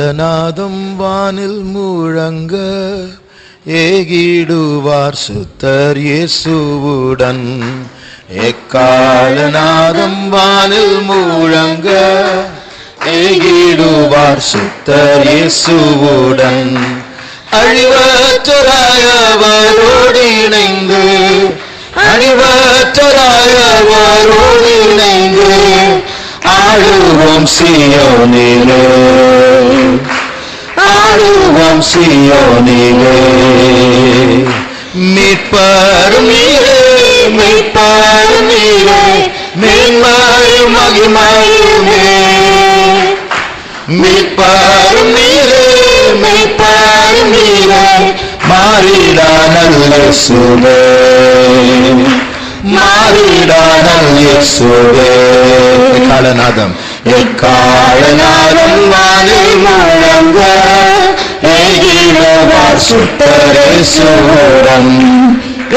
எக்காலநாதம் வானில் முழங்க ஏகிடுவார் சுத்தர் இயேசுவுடன். எக்காலநாதம் வானில் முழங்க ஏகிடுவார் சுத்தர் இயேசுவுடன். அழிவற்றராயவரோடு இணைந்து அழிவற்றராயவரோடு இணைந்து ஆளுவோம் சீயோனிலே, ஆளுவோம் சீயோனிலே. மீட்பரும் நீரே, மீட்பரும் நீரே, மேன்மையும் மகிமையுமே. மீட்பரும் நீரே, மீட்பரும் நீரே, மாறிடானல் இயேசுவே, மாறிடானல் இயேசுவே. எக்காலநாதம் எக்காலநாதம் வானில் முழங்க ஏகிடுவார் சுத்தர் இயேசுவுடன்.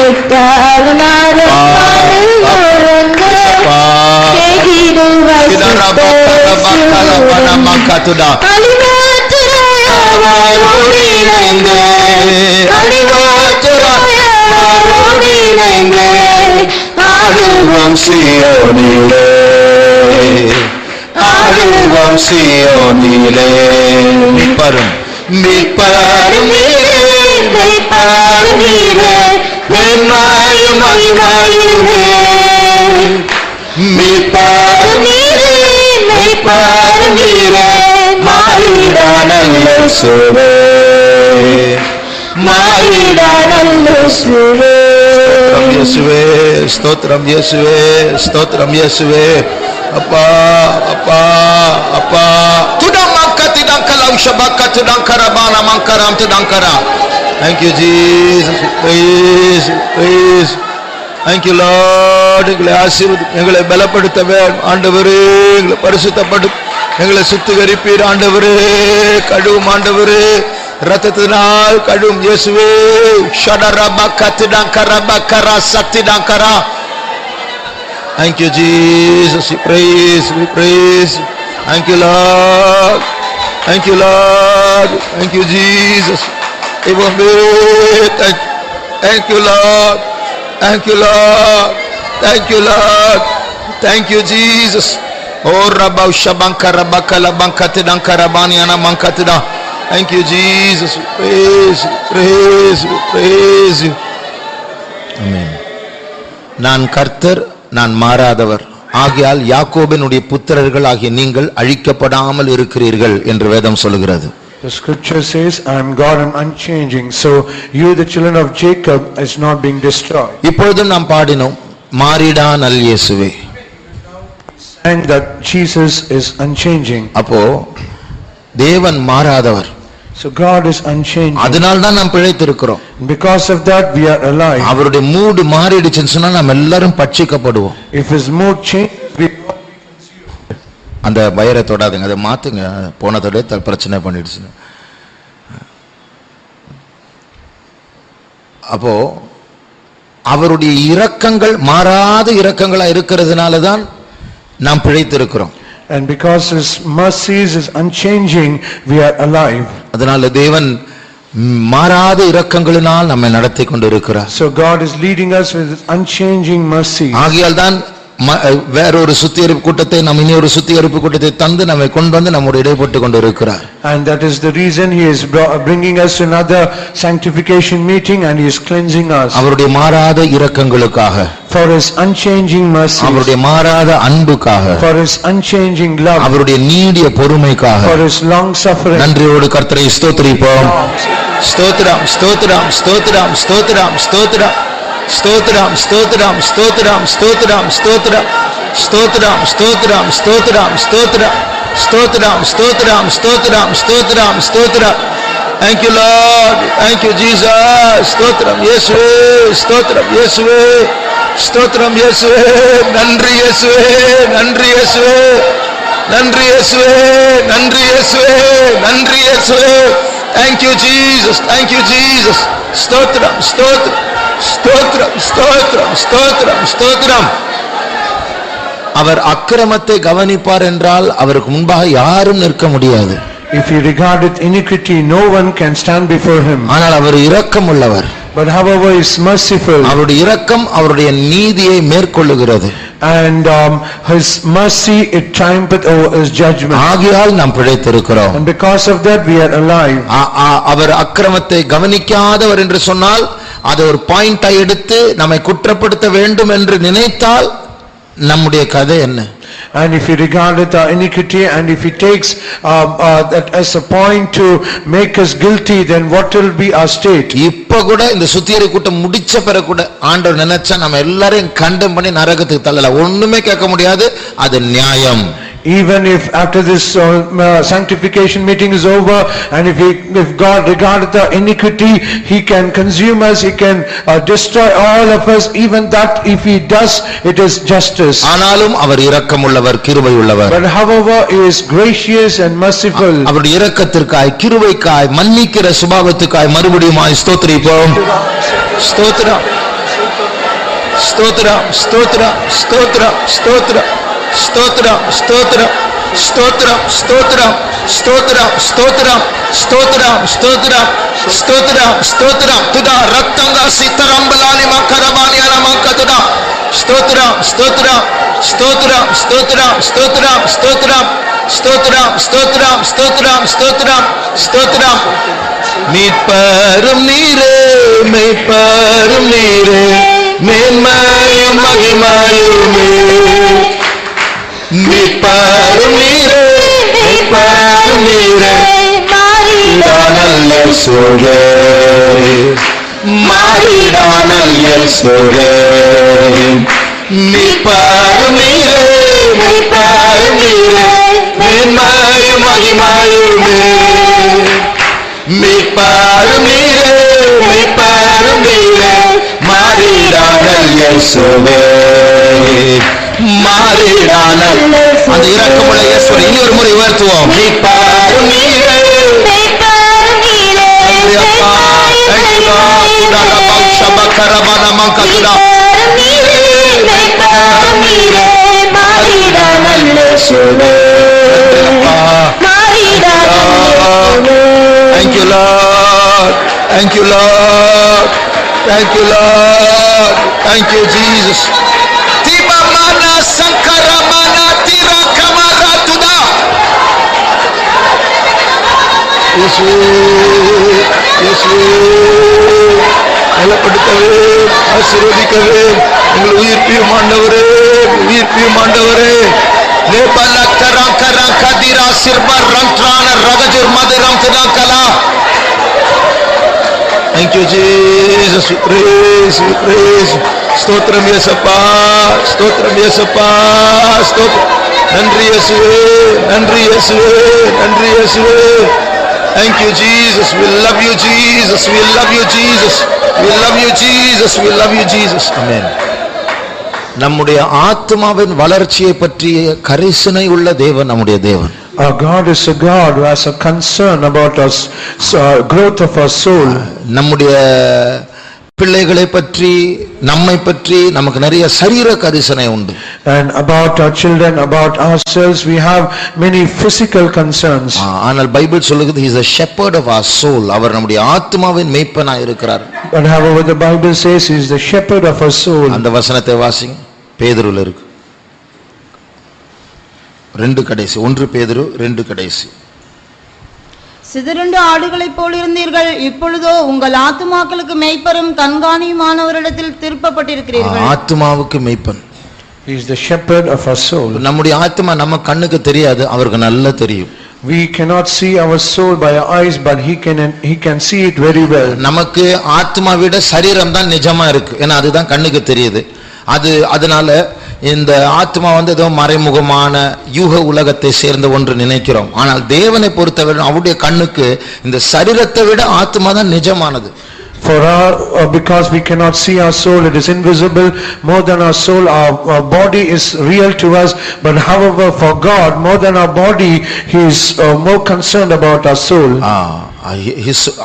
எக்காலநாதம் வானில் முழங்க ஏகிடுவார் சுத்தர் இயேசுவுடன். அழிவற்றராயவரோடு இணைந்து அழிவற்றராயவரோடு இணைந்து ஆளுவோம் சீயோனிலே, ஆளுவோம் சீயோனிலே. மீட்பரும் மீட்பரும் நீரே, மீட்பரும் நீரே, மேன்மையும் மகிமையுமே. மீட்பரும் நீரே, மீட்பரும் நீரே, மாறிடானல் இயேசுவே, மாறிடானல் இயேசுவே. இயேசுவே ஸ்தோத்திரம், இயேசுவே ஸ்தோத்திரம், இயேசுவே. அப்பா அப்பா அப்பா tudamangkatidangkala ushabakatudangkarabana mankaram tudangkara. Thank you Jesus, praise praise. Thank you Lord. எங்களை ஆசீர்வதி, எங்களை பலப்படுத்தவே ஆண்டவரே, எங்களை பரிசுத்தப்படு, எங்களை சுத்திகரிப்பீர் ஆண்டவரே, கழுவும் ஆண்டவரே, ரத்தத்தினால் கழுவும் இயேசுவே. ஷடரபகத்திடங்கரபகரா சத்திடங்கரா. Thank you Jesus, we praise, we praise. Thank you Lord, thank you Lord, thank you Jesus. Thank you Lord, thank you Lord, thank you Lord, thank you Jesus. Oh rabba shabankara bakala bankatidankara baniana mankatida. Thank you Jesus, we praise, we praise, we praise you. Amen. நான் கர்த்தர், நான் மாறாதவர் ஆகையால் யாக்கோபினுடைய புத்திரர்கள் ஆகிய நீங்கள் அழிக்கப்படாமல் இருக்கிறீர்கள் என்று வேதம் சொல்கிறது. The scripture says, I am God and unchanging, so you the children of Jacob is not being destroyed. இப்பொழுதும் நாம் பாடினோம், மாறிடானல் இயேசுவே. And that Jesus is unchanging. அப்போ தேவன் மாறாதவர். So God is unchanging. அதனால தான் நாம் பிழைத்திருக்கிறோம். Because of that we are alive. அவருடைய மூடு மாறிடுச்சுன்னு சொன்னா நாம் எல்லாரும் பட்சிக்கப்படுவோம். If his mood changes, we அந்த வயரை தொடாதுங்க, அதை மாத்துங்க, போனதோட பிரச்சனை பண்ணிடுச்சு. அப்போ அவருடைய இரக்கங்கள் மாறாத இரக்கங்களா இருக்கிறதுனால தான் நாம் பிழைத்திருக்கிறோம். And because his mercies is unchanging, we are alive. அதனால தேவன் மாறாத இரக்கங்களினால் நம்மை நடத்தி கொண்டிருக்கிறார். So God is leading us with his unchanging mercy. ஆகையால் தான் வேறொரு சுத்திகரிப்பு கூட்டத்தை நாம் இனி ஒரு சுத்திகரிப்பு கூட்டத்தை தந்து நம்மை கொண்டு வந்து நம்முடைய இடைப்பட்டு கொண்டிருக்கிறார். And that is the reason he is bringing us to another sanctification meeting and he is cleansing us. அவருடைய மாறாத இரக்கங்களுக்காக, for his unchanging mercy, அவருடைய மாறாத அன்புக்காக, for his unchanging love, அவருடைய நீடிய பொறுமைக்காக, for his long suffering. நன்றியோடு கர்த்தரை ஸ்தோத்திரிப்போம். ஸ்தோத்திரம் ஸ்தோத்திரம் ஸ்தோத்திரம் ஸ்தோத்திரம் ஸ்தோத்திரம் ஸ்தோத்திரம் ஸ்தோத்திரம் ஸ்தோத்திரம் ஸ்தோத்திரம் ஸ்தோத்திரம் ஸ்தோத்திரம் ஸ்தோத்திரம் ஸ்தோத்திரம் ஸ்தோத்திரம் ஸ்தோத்திரம் ஸ்தோத்திரம் ஸ்தோத்திரம் ஸ்தோத்திரம் ஸ்தோத்திரம். Thank you Lord, thank you Jesus. ஸ்தோத்திரம் இயேசுவே, ஸ்தோத்திரம் இயேசுவே, ஸ்தோத்திரம் இயேசுவே. நன்றி இயேசுவே, நன்றி இயேசுவே, நன்றி இயேசுவே, நன்றி இயேசுவே, நன்றி இயேசுவே. Thank you Jesus, thank you Jesus. ஸ்தோத்திரம் ஸ்தோத்திரம் ஸ்தோத்திரம் ஸ்தோத்திரம் ஸ்தோத்திரம் ஸ்தோத்திரம். அவர் அக்கிரமத்தை கவனிப்பார் என்றால் அவருக்கு முன்பாக யாரும் நிற்க முடியாது. If he regardeth iniquity, no one can stand before him. ஆனால் அவர் இரக்கம் உள்ளவர். But however is merciful. அவருடைய இரக்கம் அவருடைய நீதியை மேற்கொள்ளுகிறது. And his mercy, it triumpheth over his judgment. ஆகையால் நாம் பிழைத்திருக்கிறோம். And because of that we are alive. அவர் அக்கிரமத்தை கவனிக்காதவர் என்று சொன்னால் அதை ஒரு பாயிண்டா எடுத்து நம்மை குற்றப்படுத்த வேண்டும் என்று நினைத்தால் நம்முடைய கதை என்ன? And if he regardeth our iniquity, and if he takes that as a point to make us guilty, then what will be our state? இப்ப கூட இந்த சுத்திகரி கூட்டம் முடிச்ச பிறகு கூட ஆண்டவர் நினைச்சா நம்ம எல்லாரையும் கண்டம் பண்ணி நரகத்துக்கு தள்ளல. ஒண்ணுமே கேட்க முடியாது. அது நியாயம். Even if after this sanctification meeting is over, and if God regardeth our iniquity, he can consume us, he can destroy all of us. Even that if he does, it is justice. ஆனாலும் அவர் இரக்கமுள்ளவர், கிருபை உள்ளவர். But however he is gracious and merciful. அவருடைய இரக்கத்திற்காய், கிருபைக்காய், மன்னிக்கிற சுபாவத்துக்காய் மறுபடியுமாய் ஸ்தோத்திரிப்போம். ஸ்தோத்திரம் ஸ்தோத்திரம் ஸ்தோத்திரம் ஸ்தோத்திரம் ஸ்தோத்திரம் ஸ்தோத்திரம் ஸ்தோத்திரம் ஸ்தோத்திரம் ஸ்தோத்திரம் ஸ்தோத்திரம் ஸ்தோத்திரம் ஸ்தோத்திரம் ஸ்தோத்திரம் ஸ்தோத்திரம் ஸ்தோத்திரம் துதா ரக்தங்கா சித்தரம்பலானி மக்கரபானி அலமக்கதுதா ஸ்தோத்திரம் ஸ்தோத்திரம் ஸ்தோத்திரம் ஸ்தோத்திரம் ஸ்தோத்திரம் ஸ்தோத்திரம் ஸ்தோத்திரம் ஸ்தோத்திரம் ஸ்தோத்திரம் ஸ்தோத்திரம் ஸ்தோத்திரம் மீட்பரும் நீரே மெய்ப்பரும் நீரே மேன்மையும் மகிமையுமே மீட்பரும் நீரே மெய்ப்பரும் நீரே மாறிடானல் இயேசுவே மாறிடானல் இயேசுவே மீட்பரும் நீரே மெய்ப்பரும் நீரே மேன்மையும் மகிமையுமே மீட்பரும் நீரே மெய்ப்பரும் நீரே மாறிடானல் இயேசுவே மாறிடானல். அந்த இரக்கமுள்ள இயேசுவை இனி ஒரு முறை உயர்த்துவோம். மீட்பரும் நீரே மெய்ப்பரும் நீரே அப்பா தங்கிலா குடால பௌஷபகரபன மங்கதுடா நீரே மெய்ப்பரும் நீரே மாறிடானல் இயேசுவே மாறிடானல் இயேசுவே. Thank you Lord, thank you Lord, thank you Lord, thank you Jesus. Tiba mana sankara mana tira kamara tuda. Yesu, Yesu, நலப்படுத்தவே ஆசீர்வதிக்கவே எங்கள் உயிர்ப்பியும் ஆண்டவரே, உயிர்ப்பியும் ஆண்டவரே. Lebalaktara kara kadira sirba rantrana ragajur madiram tinakala. Thank you Jesus, we praise, we praise. ஸ்தோத்திரம் இயேசப்பா, ஸ்தோத்திரம் இயேசப்பா, ஸ்தோத்திரம். நன்றி இயேசுவே, நன்றி இயேசுவே, நன்றி இயேசுவே. Thank you Jesus, we love you Jesus, we love you Jesus, we love you Jesus, we love you Jesus. Amen. நம்முடைய ஆத்மாவின் வளர்ச்சியை பற்றிய கரிசனை உள்ள தேவன் நம்முடைய தேவன். Our God is a God who has a concern about us, growth of our soul. நம்முடைய பிள்ளைகளை பற்றி, நம்மை பற்றி நமக்கு நிறைய சரீர கரிசனை உண்டு. And about our children, about ourselves, we have many physical concerns. ஆனால் பைபிள் சொல்லுகிறது he is a shepherd of our soul. அவர் நம்முடைய ஆத்மாவின் மேய்ப்பனாய் இருக்கிறார். But however the Bible says he is the shepherd of our soul. அந்த வசனத்தை வாசிங்க. பேதுருல இருக்கு. 2 கடைசி, 1 பேதுரு 2 கடைசி. சிதறுண்ட ஆடுகளைப் போல் இருந்தீர்கள், இப்பொழுதோ உங்கள் ஆத்துமாக்களுக்கு மேய்ப்பரும் கண்காணியுமானவரிடத்தில் திருப்பப்பட்டிருக்கிறீர்கள். ஆத்துமாவுக்கு மேய்ப்பன். He is the shepherd of our soul. நம்முடைய ஆத்மா நம்ம கண்ணுக்கு தெரியாது, அவருக்கு நல்லா தெரியும். We cannot see our soul by our eyes, but he can see it very well. நமக்கு ஆத்மா விட சரீரம் தான் நிஜமா இருக்கு, ஏன்னா அதுதான் கண்ணுக்கு தெரியுது. அதனால இந்த ஆத்மா ஏதோ மறைமுகமான யூக உலகத்தை சேர்ந்த ஒன்று நினைக்கிறோம். ஆனால் தேவனை பொறுத்தவரை அவருடைய கண்ணுக்கு இந்த சரீரத்தை விட ஆத்மா தான் நிஜமானது. For because we cannot see our soul, it is invisible more than our soul. Our body is real to us, but however for God, more than our body, he is more concerned about our soul.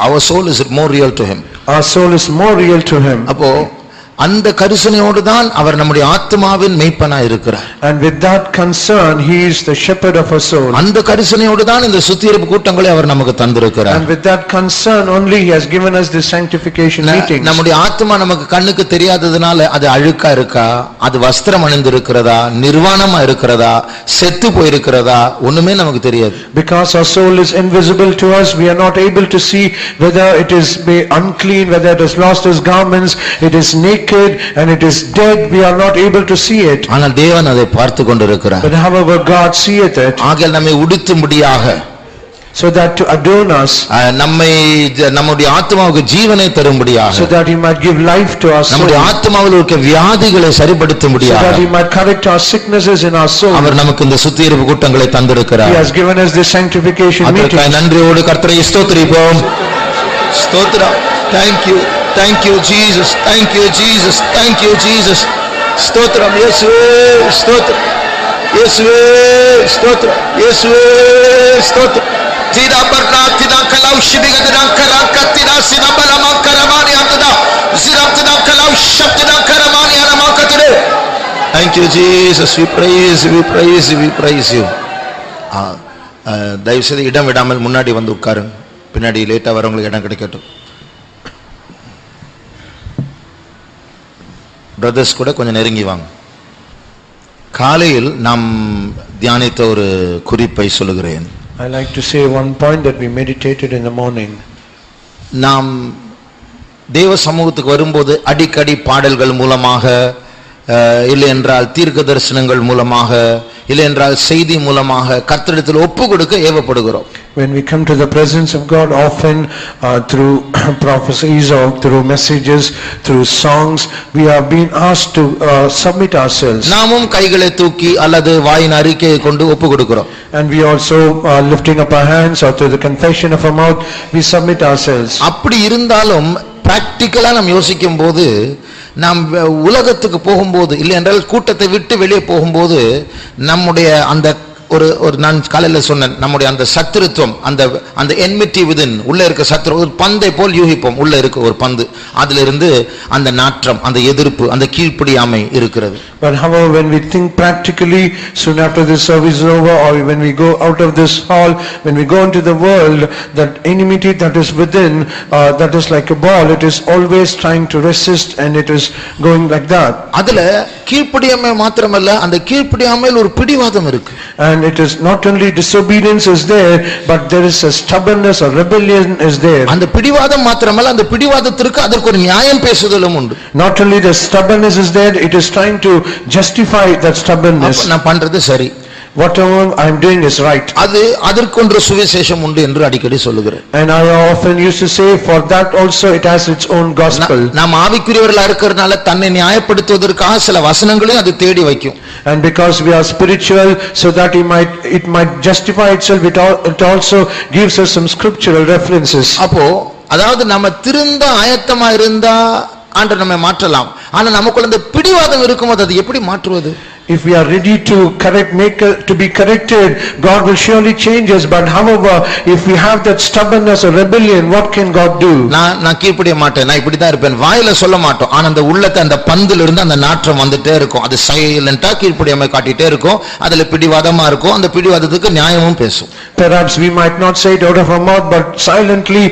Our soul is more real to him. Our soul is more real to him. அப்போ அந்த கரிசனையோடு தான் அவர் நம்முடைய ஆத்மாவின் மேய்ப்பனாய் இருக்கிறார். And with that concern he is the shepherd of our soul. அந்த கரிசனையோடு தான் இந்த சுத்திகரிப்பு கூட்டங்களை அவர் நமக்கு தந்திருக்கிறார். And with that concern only he has given us the sanctification meetings. நம்முடைய ஆத்மா நமக்கு கண்ணுக்கு தெரியாததுனால அது அழுக்கா இருக்கா, அது வஸ்திரம் அணிந்து இருக்கிறதா, நிர்வாணமா இருக்கிறதா, செத்து போயிருக்கிறதா, ஒண்ணுமே நமக்கு தெரியாது. Because our soul is invisible to us, we are not able to see whether it is unclean, whether it has lost its garments, it is naked and it is dead. We are not able to see it. ஆனால் தேவன் அதை பார்த்து கொண்டிருக்கிறார். But however God seeth it, ஆகையால் நம்மை உடுத்தும்படியாக, so that to adorn us, நம்முடைய ஆத்மாவுக்கு ஜீவனை தரும்படியாக, so that he might give life to us, நம்முடைய ஆத்மாவில் இருக்க வியாதிகளை சரிப்படுத்தும்படியாக, so that he might correct our sicknesses in our soul. அவர் நமக்கு இந்த சுத்திகரிப்பு கூட்டங்களை தந்திருக்கிறார். He has given us this sanctification meeting. அதற்காக நன்றியோடு கர்த்தரை ஸ்தோத்திரிப்போம். ஸ்தோத்திரம். Thank you, thank you Jesus, thank you Jesus, thank you Jesus. ஸ்தோத்திரம் இயேசுவே, ஸ்தோத்திரம் இயேசுவே, ஸ்தோத்திரம் இயேசுவே, ஸ்தோத்திரம். ஜீரா பர்னா தினா கலாவ் ஷிபிகதனா கராக்கத்தினா சினபல மக்கரமானி அந்ததா ஜிரப்தனா கலாவ் ஷப்தனா கரமானி அனமாக்கத்திரே. Thank you Jesus, we praise you, we praise you, we praise you. தயவு செய்து இடம் விடாமல் முன்னாடி வந்து உட்காருங்க. பின்னாடி லேட்டா வரவங்களுக்கு இடம் கிடைக்கட்டும். பிரதர்ஸ் கூட கொஞ்சம் நெருங்கி வாங்க. காலையில் நாம் தியானித்த ஒரு குறிப்பை சொல்லுகிறேன். I like to say one point that we meditated in the morning. நாம் தேவ சமூகத்துக்கு வரும்போது அடிக்கடி பாடல்கள் மூலமாக, இல்லை என்றால் தீர்க்க தரிசனங்கள் மூலமாக, இல்லை என்றால் செய்தி மூலமாக கர்த்தரிடத்தில் ஒப்பு கொடுக்க ஏவப்படுகிறோம். When we come to the presence of God, often through prophecies or through messages, through songs, we are being asked to submit ourselves. நாமும் கைகளை தூக்கி அல்லது வாயின் அறிக்கையை கொண்டு ஒப்பு கொடுக்கிறோம். And we also lifting up our hands or through the confession of our mouth, we submit ourselves. அப்படி இருந்தாலும் பிராக்டிக்கலா நாம் யோசிக்கும் போது, நாம் உலகத்துக்கு போகும்போது, இல்லை என்றால் கூட்டத்தை விட்டு வெளியே போகும்போது, நம்முடைய அந்த ஒரு நான் காலையில் சொன்னேன், நம்முடைய அந்த சத்துருத்துவம், அந்த enmity within, உள்ள இருக்க சத்துரு ஒரு பந்தை போல் யூகிப்போம். உள்ள இருக்க ஒரு பந்து, அதுல இருந்து அந்த நாற்றம், அந்த எதிர்ப்பு, அந்த கீழ்ப்படியாமை இருக்கிறது. But however, when we think practically, soon after this service is over, or when we go out of this hall, when we go into the world, that enmity that is within, that is like a ball, it is always trying to resist and it is going like that. அதுல கீழ்ப்படியாமை மாத்திரமல்ல, அந்த கீழ்ப்படியாமையில் ஒரு பிடிவாதம் இருக்கு. And it is not only disobedience is there, but there is a stubbornness or rebellion is there. அந்த பிடிவாதம் மாத்திரமல்ல, அந்த பிடிவாதத்திற்கு அதற்கு ஒரு நியாயம் பேசுதலும் உண்டு. Not only the stubbornness is there, it is trying to justify that stubbornness. நான் பண்றது சரி, whatever I am doing is right. அது அதற்கொன்று சுவிசேஷம் உண்டு என்று அடிக்கடி சொல்லுகிறேன். And I often used to say, for that also it has its own gospel. நாம் ஆவிக்குரியவர்களா இருக்கிறதுனால தன்னை நியாயப்படுத்துவதற்காக சில வசனங்களையும் அது தேடி வைக்கும். And because we are spiritual, so that it might justify itself, it also gives us some scriptural references. அப்போ அதாவது நம்ம திருந்த ஆயத்தமா இருந்தா ஆண்டவர் நம்மை மாற்றலாம். ஆனா நமக்குள்ள இந்த பிடிவாதம் இருக்கும்போது அது எப்படி மாற்றுவது? If we are ready to to be corrected, God will surely change us. But however, if we have that stubbornness or rebellion, what can God do? நான் கீழ்ப்படிய மாட்டேன், நான் இப்படி தான் இருப்பேன், வாயில சொல்ல மாட்டோம். ஆனா அந்த உள்ளத்தை, அந்த பந்தில இருந்து அந்த நாற்றம் வந்துட்டே இருக்கும். அது சைலண்டா கீழ்ப்படியாமை காட்டிட்டே இருக்கும். அதுல பிடிவாதமா இருக்கும். அந்த பிடிவாதத்துக்கு நியாயமும் பேசும். Perhaps we might not say it out of our mouth, but silently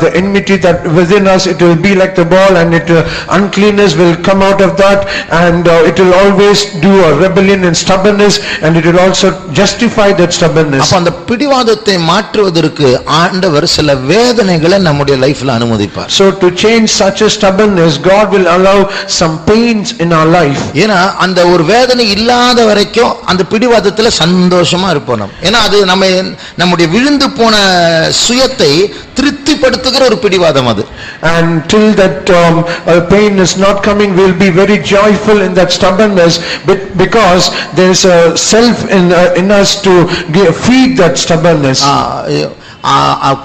the enmity that within us, it will be like the ball, and uncleanness will come out of that, and it will always do a rebellion and stubbornness, and it will also justify that stubbornness. அப்ப அந்த பிடிவாதத்தை மாற்றுவதற்கு ஆண்டவர் சில வேதனைகளை நம்முடைய லைஃப்ல அனுமதிப்பார். So to change such a stubbornness, God will allow some pains in our life. ஏன்னா அந்த ஒரு வேதனை இல்லாத வரைக்கும் அந்த பிடிவாதத்துல சந்தோஷமா இருப்போம். ஏன்னா அது நம்முடைய விழுந்து போன சுயத்தை திருப்திப்படுத்துகிற ஒரு பிடிவாதம் அது. And till that pain is not coming, we will be very joyful in that stubbornness, because there is a self in us to feed that stubbornness.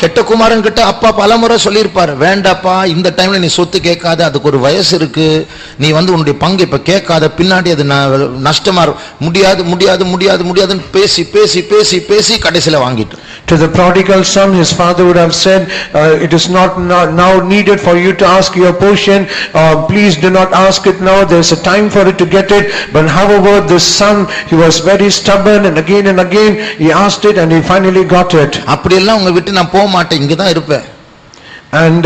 கெட்ட குமாரன் கிட்ட அப்பா பலமுறை சொல்லியிருப்பாரு, வேண்டாப்பா இந்த டைம்ல நீ சொத்து கேட்காத, அதுக்கு ஒரு வயசு இருக்கு, நீ உன்னுடைய பங்கு இப்ப கேட்காத, பின்னாடி அது நஷ்டமா முடியாது முடியாது முடியாது முடியாதுன்னு பேசி பேசி பேசி பேசி கடைசியில வாங்கிட்டு. To the prodigal son, his father would have said, it is not now needed for you to ask your portion, please do not ask it now, there's a time for it to get it. But however, this son, he was very stubborn, and again he asked it, and he finally got it. அப்படியெல்லாம் உங்க விட்டு நான் போக மாட்டேன், இங்கதான் இருப்பேன். And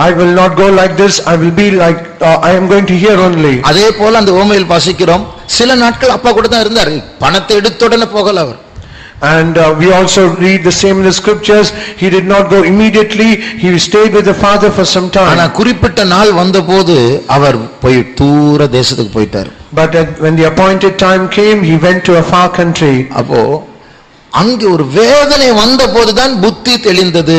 I will not go like this, I will be like, I am going to hear only. அதே போல அந்த ஓமையில் வாசிக்கிறோம், சில நாட்கள் அப்பா கூட தான் இருந்தார், பணத்தை எடுத்த உடனே போகல அவர். And we also read the same in the scriptures, he did not go immediately, he stayed with the father for some time. ஆனா குறிப்பிட்ட நாள் வந்தபோது அவர் போய் தூர தேசத்துக்கு போயிட்டார். But when the appointed time came, he went to a far country. அப்போ அங்கே ஒரு வேதனை வந்த போதுதான் புத்தி தெளிந்தது,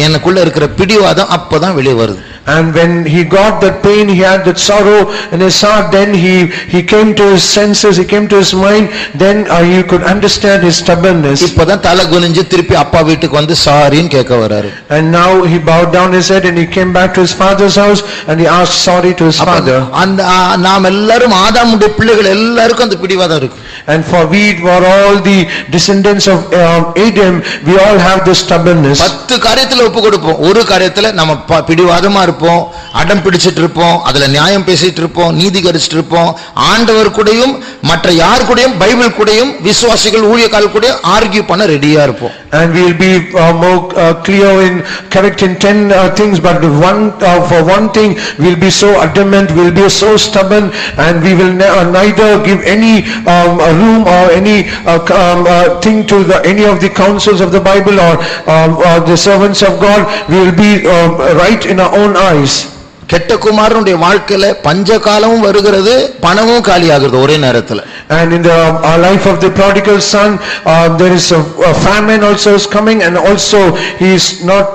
எனக்குள்ள இருக்கிற பிடிவாதம் அப்பதான் வெளியே வருது. And when he got that pain, he had that sorrow in his heart, then he came to his senses, he came to his mind, then he could understand his stubbornness. இப்பதான் தலை குனிஞ்சு திருப்பி அப்பா வீட்டுக்கு வந்து சாரின்னு கேட்க வராரு. And now he bowed down his head and he came back to his father's house and he asked sorry to his father. அந்த நாம் எல்லாரும் ஆதாமுடைய பிள்ளைகள் எல்லாருக்கும் அந்த பிடிவாதம் இருக்கு. And for we were all the descendants of Adam, we all have this stubbornness. 10 காரியத்துல ஒப்பு கொடுப்போம், ஒரு காரியத்துல நம்ம பிடிவாதமா இருப்போம், அடம் பிடிச்சிட்டு இருப்போம், அதுல நியாயம் பேசிட்டு இருப்போம், நீதிகரிச்சிட்டு இருப்போம், ஆண்டவர் கூடயும் மற்ற யார் கூடயும் பைபிள் கூடயும் விசுவாசிகள் ஊழியக்காரர்கள் கூட ஆர்கியூ பண்ண ரெடியா இருப்போம். And we will be more clear in correct in 10 things, but for one thing we will be so adamant, we will be so stubborn, and we will neither give any room or any thing to any of the counsels of the Bible or the servants of God. We will be right in our own eyes. கெட்ட குமாரனுடைய வாழ்க்கையில பஞ்ச காலமும் வருகிறது, பணமும் காலியாகிறது ஒரே நேரத்துல. And in the life of the prodigal son, there is a famine also is coming, and also he is not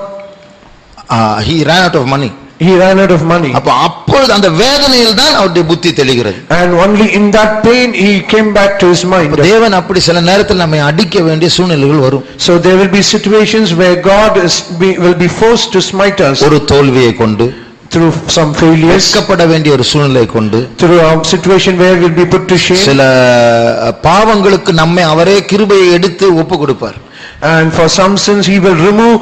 he ran out of money. He ran out of money. அப்பொழுது அந்த வேதனையில் தான் அவருடைய புத்தி தெளிகிறது. And only in that pain he came back to his mind. தேவன் அப்படி சில நேரத்தில் நம்மை அடிக்க வேண்டிய சூழ்நிலைகள் வரும். So there will be situations where God will be forced to smite us. ஒரு தோல்வியை கொண்டு, through some failures, வெட்கப்பட வேண்டிய ஒரு சூழ்நிலை கொண்டு, through a situation where we will be put to shame. சில பாவங்களுக்கு நம்மை அவரே கிருபையை எடுத்து ஒப்பு கொடுப்பார். And for some sins he will remove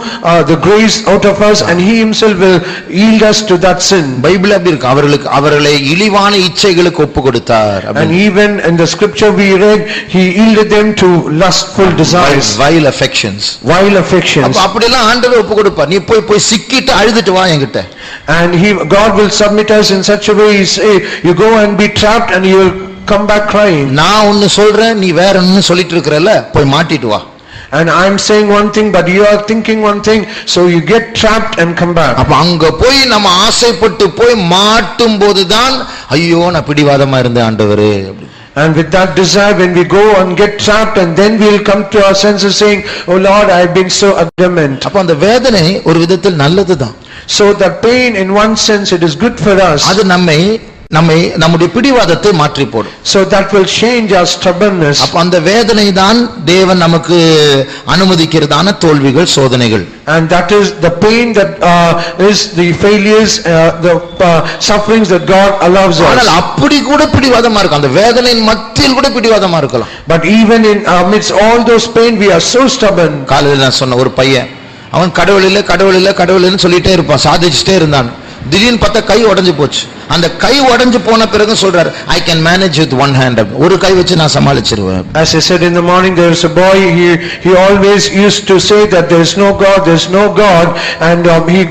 the grace out of us, and he himself will yield us to that sin. Bible அப்படி இருக்கு, அவர்களை இழிவான இச்சைகளுக்கு ஒப்பு கொடுத்தார். And even in the scripture we read, he yielded them to lustful desires, vile affections. அப்படி எல்லாம் ஆண்டவர் ஒப்பு கொடுப்பார். நீ போய் சிக்கிட்டு அழுதுட்டு வா என்கிட்ட. And God will submit us in such a way, he say, you go and be trapped and you will come back crying. நான் ஒன்னு சொல்றேன், நீ வேற ஒன்னு சொல்லிட்டு இருக்கறல, போய் மாட்டிட்டு வா. And I am saying one thing but you are thinking one thing, so you get trapped and come back. அப்ப அங்க போய் நம்ம ஆசைப்பட்டு போய் மாட்டும் போதுதான் ஐயோ நான் பிடிவாதமா இருந்தேன் ஆண்டவரே. And with that desire, when we go and get trapped, and then we will come to our senses saying, oh Lord, I have been so adamant. அப்ப அந்த வேதனை ஒரு விதத்தில் நல்லதுதான். So the pain, in one sense, it is good for us. அது நம்முடைய பிடிவாதத்தை மாற்றி போடும். So that will change our stubbornness. அப்ப அந்த வேதனை தான் தேவன் நமக்கு அனுமதிக்கிறதான தோல்விகள், சோதனைகள். And that is the pain that is the failures, the sufferings that God allows us. ஆனால் அப்படி கூட பிடிவாதமா இருக்கும், அந்த வேதனையின் மத்தியில் கூட பிடிவாதமா இருக்கலாம். But even in amidst all those pain, we are so stubborn. காலையில் நான் சொன்ன ஒரு பையன், அவன் கடவுள் இல்ல சொல்லிட்டே இருப்பான், சாதிச்சுட்டே இருந்தான். திடீர்னு பார்த்தா கை உடைஞ்சு போச்சு. அந்த கை உடைஞ்சு போன பிறகு சொல்றாரு, I can manage with one hand. ஒரு கை வச்சு நான் சமாளிச்சிருவேன். As I said in the morning, there is a boy, he always used to say that there is no God, and he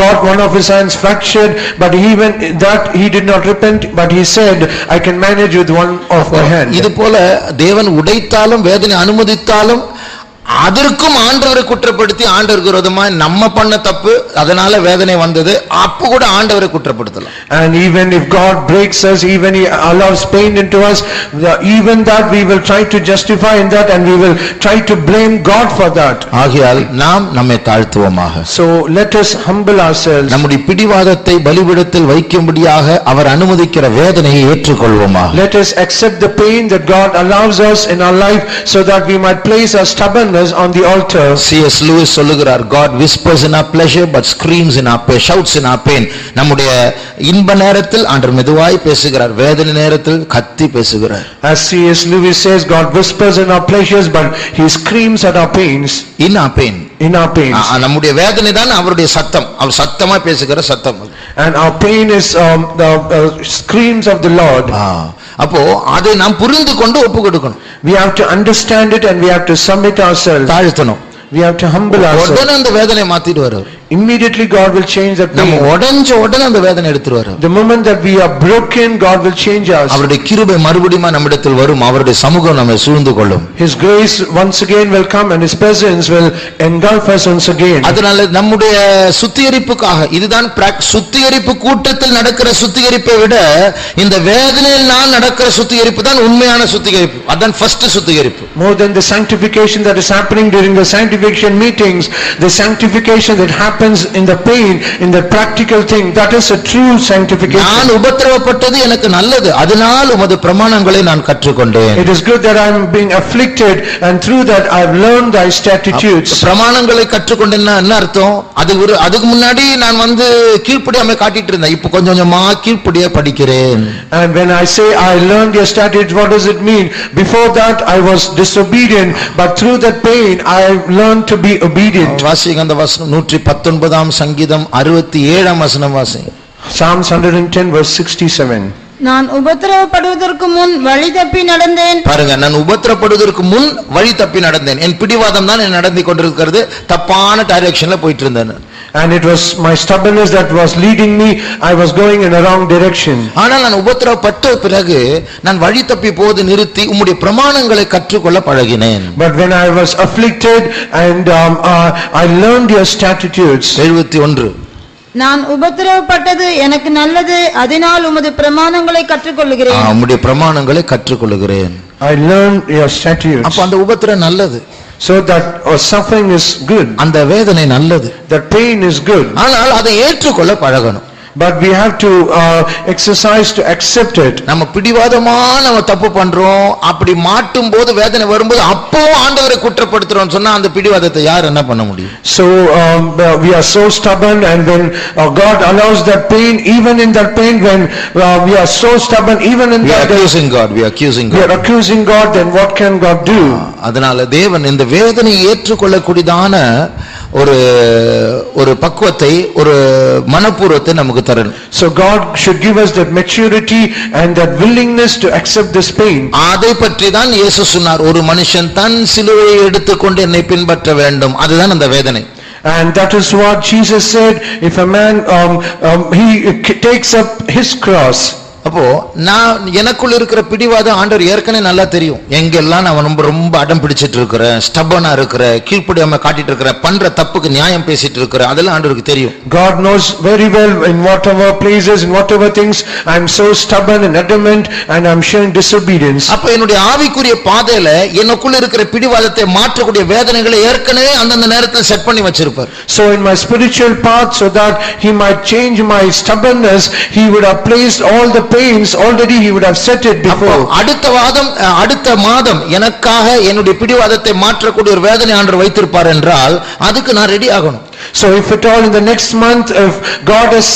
got one of his hands fractured, but even that he did not repent, but he said, I can manage with one of my hand. இது போல தேவன் உடைத்தாலும் வேதனை அனுமதித்தாலும் அதற்கும் ஆண்டவரை குற்றப்படுத்தி ஆண்டவருக்கு விரோதமா நம்ம பண்ண தப்பு, அதனால வேதனை வந்தது, அப்ப கூட ஆண்டவரை குற்றப்படுத்தலாம். And even if God breaks us, even he allows pain into us, even that we will try to justify in that, and we will try to blame God for that. ஆகையால் நாம் நம்மை தாழ்த்துவோமாக. So let us humble ourselves. நம்முடைய பிடிவாதத்தை பலிபீடத்தில் வைக்கும்படியாக அவர் அனுமதிக்கிற வேதனையை ஏற்றுக்கொள்வோமாக. Let us accept the pain that God allows us in our life, so that we might place our stubbornness us on the altar. C.S. Lewis சொல்லுகிறார், God whispers in our pleasure but screams in our pain, shouts in our pain. நம்முடைய இன்ப நேரத்தில் ஆண்டவர் மெதுவாய் பேசுகிறார், வேதனை நேரத்தில் கத்தி பேசுகிறார். As C.S. Lewis says, God whispers in our pleasures but he screams at our pains. In our pain. In our pains. நம்முடைய வேதனை தான் அவருடைய சத்தம், அவர் சத்தமா பேசுகிற சத்தம். And our pain is the screams of the Lord. அப்போ அதை நாம் புரிந்து கொண்டு ஒப்பு கொடுக்கணும். We have to understand it and we have to submit ourselves. தாழ்த்தணும். We have to humble ourselves. உடனே அந்த வேதனை மாத்திடுவார். Immediately God will change that pain. நம்ம உடைஞ்ச உடனே அந்த வேதனை எடுத்துருவார். The moment that we are broken, God will change us. அவருடைய கிருபை மறுபடியும் நம்மிடத்தில் வரும், அவருடைய சமூகம் நம்மை சூழ்ந்து கொள்ளும். His grace once again will come and his presence will engulf us once again. அதனால நம்முடைய சுத்திகரிப்புக்காக, இதுதான் சுத்திகரிப்பு கூட்டத்தில் நடக்கிற சுத்திகரிப்பை விட இந்த வேதனையில் நான் நடக்கிற சுத்திகரிப்பு தான் உண்மையான சுத்திகரிப்பு. அதான் ஃபர்ஸ்ட் சுத்திகரிப்பு. More than the sanctification that is happening during the sanctification meetings, the sanctification that happens in the pain, in the practical thing, that is a true sanctification. நான் உபத்திரவப்பட்டது எனக்கு நல்லது, அதனால் உமது பிரமாணங்களை நான் கற்றுக்கொண்டேன். It is good that I am being afflicted and through that I have learned thy statutes. பிரமாணங்களை கற்றுக்கொண்டேன்னா என்ன அர்த்தம்? அதுக்கு முன்னாடி நான் கீழ்ப்படியாம காட்டிட்டு இருந்தேன், இப்போ கொஞ்சம் கொஞ்சமா கீழ்ப்படியா படிக்கிறேன். And when I say I learned your statutes, what does it mean? Before that I was disobedient, but through that pain I learned to be obedient. வாசிங்க அந்த வசனம் 119 சங்கீதம் 67 வசனம் வாசிங்க. Psalms 110 verse 67. நான் உபத்திரவப்படுவதற்கு முன் வழி தப்பி நடந்தேன். பாருங்க, நான் உபத்திரப்படுவதற்கு முன் வழி தப்பி நடந்தேன். என் பிடிவாதம் தான் என்ன நடந்து கொண்டிருக்கிறது, தப்பான டைரக்ஷன்ல போயிட்டு இருந்தேன். And it was my stubbornness that was leading me. I was going in a wrong direction. ஆனால் நான் உபத்திரவப்பட்ட பிறகு நான் வழி தப்பி போது நிறுத்தி உம்முடைய பிரமாணங்களை கற்றுக்கொள்ள பழகினேன். But when I was afflicted and I learned your statutes. 71. நான் உபத்திரவப்பட்டது எனக்கு நல்லது, அதனால் உமது பிரமாணங்களை கற்றுக்கொள்கிறேன். உம்முடைய பிரமாணங்களை கற்றுக்கொள்கிறேன். I learned your statutes. அப்ப அந்த உபத்திரம் நல்லது. So that suffering is good. அந்த வேதனை நல்லது. That pain is good. ஆனால் அதை ஏற்றுக்கொள்ள பழகணும். But we have to exercise to accept it. நம்ம பிடிவாதமா நம்ம தப்பு பண்றோம், அப்படி மாட்டும் போது வேதனை வரும்போது அப்போ ஆண்டவரை குற்றப்படுத்துறோம் சொன்னா அந்த பிடிவாதத்தை யார் என்ன பண்ண முடியும்? So we are so stubborn, and when God allows that pain, even in that pain, when we are so stubborn, even in that, we are accusing God. We are accusing God. Then what can God do? அதனால தேவன் இந்த வேதனையை ஏற்றுக்கொள்ளக்கூடியதான ஒரு பக்குவத்தை, ஒரு மனப்பூர்வத்தை நமக்கு தரணும். So God should give us that maturity and that willingness to accept this pain. அதை பற்றி தான் இயேசு சொன்னார், ஒரு மனுஷன் தன் சிலுவையை எடுத்துக்கொண்டு என்னை பின்பற்ற வேண்டும். அதுதான் அந்த வேதனை. And that is what Jesus said, if a man he takes up his cross. அப்போ நான் எனக்குள்ள இருக்கிற பிடிவாதம் ஆண்டவர் ஏற்கனவே நல்லா தெரியும். எங்கெல்லாம் நான் ரொம்ப அடம் பிடிச்சிட்டு இருக்கிறேன், ஸ்டப்பனா இருக்கிறேன், கீழ்ப்படியாம காட்டிட்டு இருக்கிறேன், பண்ற தப்புக்கு நியாயம் பேசிட்டு இருக்கிறேன், அதெல்லாம் ஆண்டவருக்கு தெரியும். God knows very well in whatever places, in whatever things I am so stubborn and adamant and I am showing disobedience. அப்ப என்னுடைய ஆவிக்குரிய பாதையில எனக்குள்ள இருக்கிற பிடிவாதத்தை மாற்றக்கூடிய வேதனைகளை ஏற்கனவே அந்தந்த நேரத்தில் செட் பண்ணி வச்சிருப்பார். So in my spiritual path, so that he might change my stubbornness, he would have placed all the pains already, he would have set it before. அடுத்த மாதம் எனக்காக என்னுடைய பிடிவாதத்தை மாற்றக்கூடிய ஒரு வேதனை ஆண்டவர் வைத்திருப்பார் என்றால் அதுக்கு நான் ரெடி ஆகணும். So if at all in the next month, if God has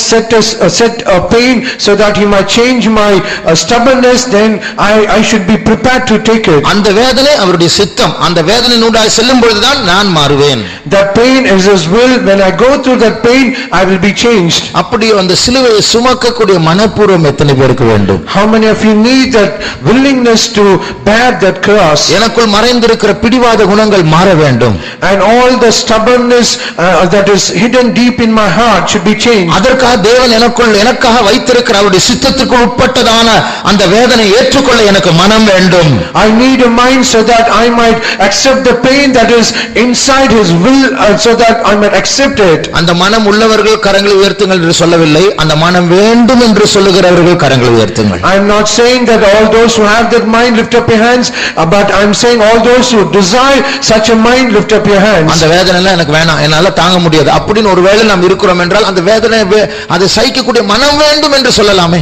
set a pain so that he might change my stubbornness, then I should be prepared to take it. அந்த வேதனை அவருடைய சித்தம், அந்த வேதனையினூடாக செல்லும் பொழுதுதான் நான் மாறுவேன். That pain is his will. When I go through that pain, I will be changed. அப்படி அந்த சிலுவையை சுமக்கக்கூடிய மனப்பூர்வம் எத்தனை பேருக்கு வேண்டும்? How many of you need that willingness to bear that cross? எனக்குள் மறைந்திருக்கிற பிடிவாத குணங்கள் மாற வேண்டும். And all the stubbornness that is hidden deep in my heart should be changed. அதற்காக தேவன் எனக்காக வைத்திருக்கிற அவருடைய சித்தத்துக்கு உட்பட்டதான அந்த வேதனை ஏற்றுக்கொள்ள எனக்கு மனம் வேண்டும். I need a mind so that I might accept the pain that is inside his will, so that I might accept it. அந்த மனம் உள்ளவர்கள் கரங்களை உயர்த்துங்கள் என்று சொல்லவில்லை, அந்த மனம் வேண்டும் என்று சொல்லுகிறவர்கள் கரங்களை உயர்த்துங்கள். I am not saying that all those who have that mind lift up your hands, but I am saying all those who desire such a mind lift up your hands. அந்த வேதனை எல்லாம் எனக்கு வேணாம், என்னால தாங்க முடியாது அப்படின்னு ஒருவேளை நாம் இருக்கிறோம் என்றால் அந்த வேதனை அதை சகிக்கக்கூடிய மனம் வேண்டும் என்று சொல்லலாமே.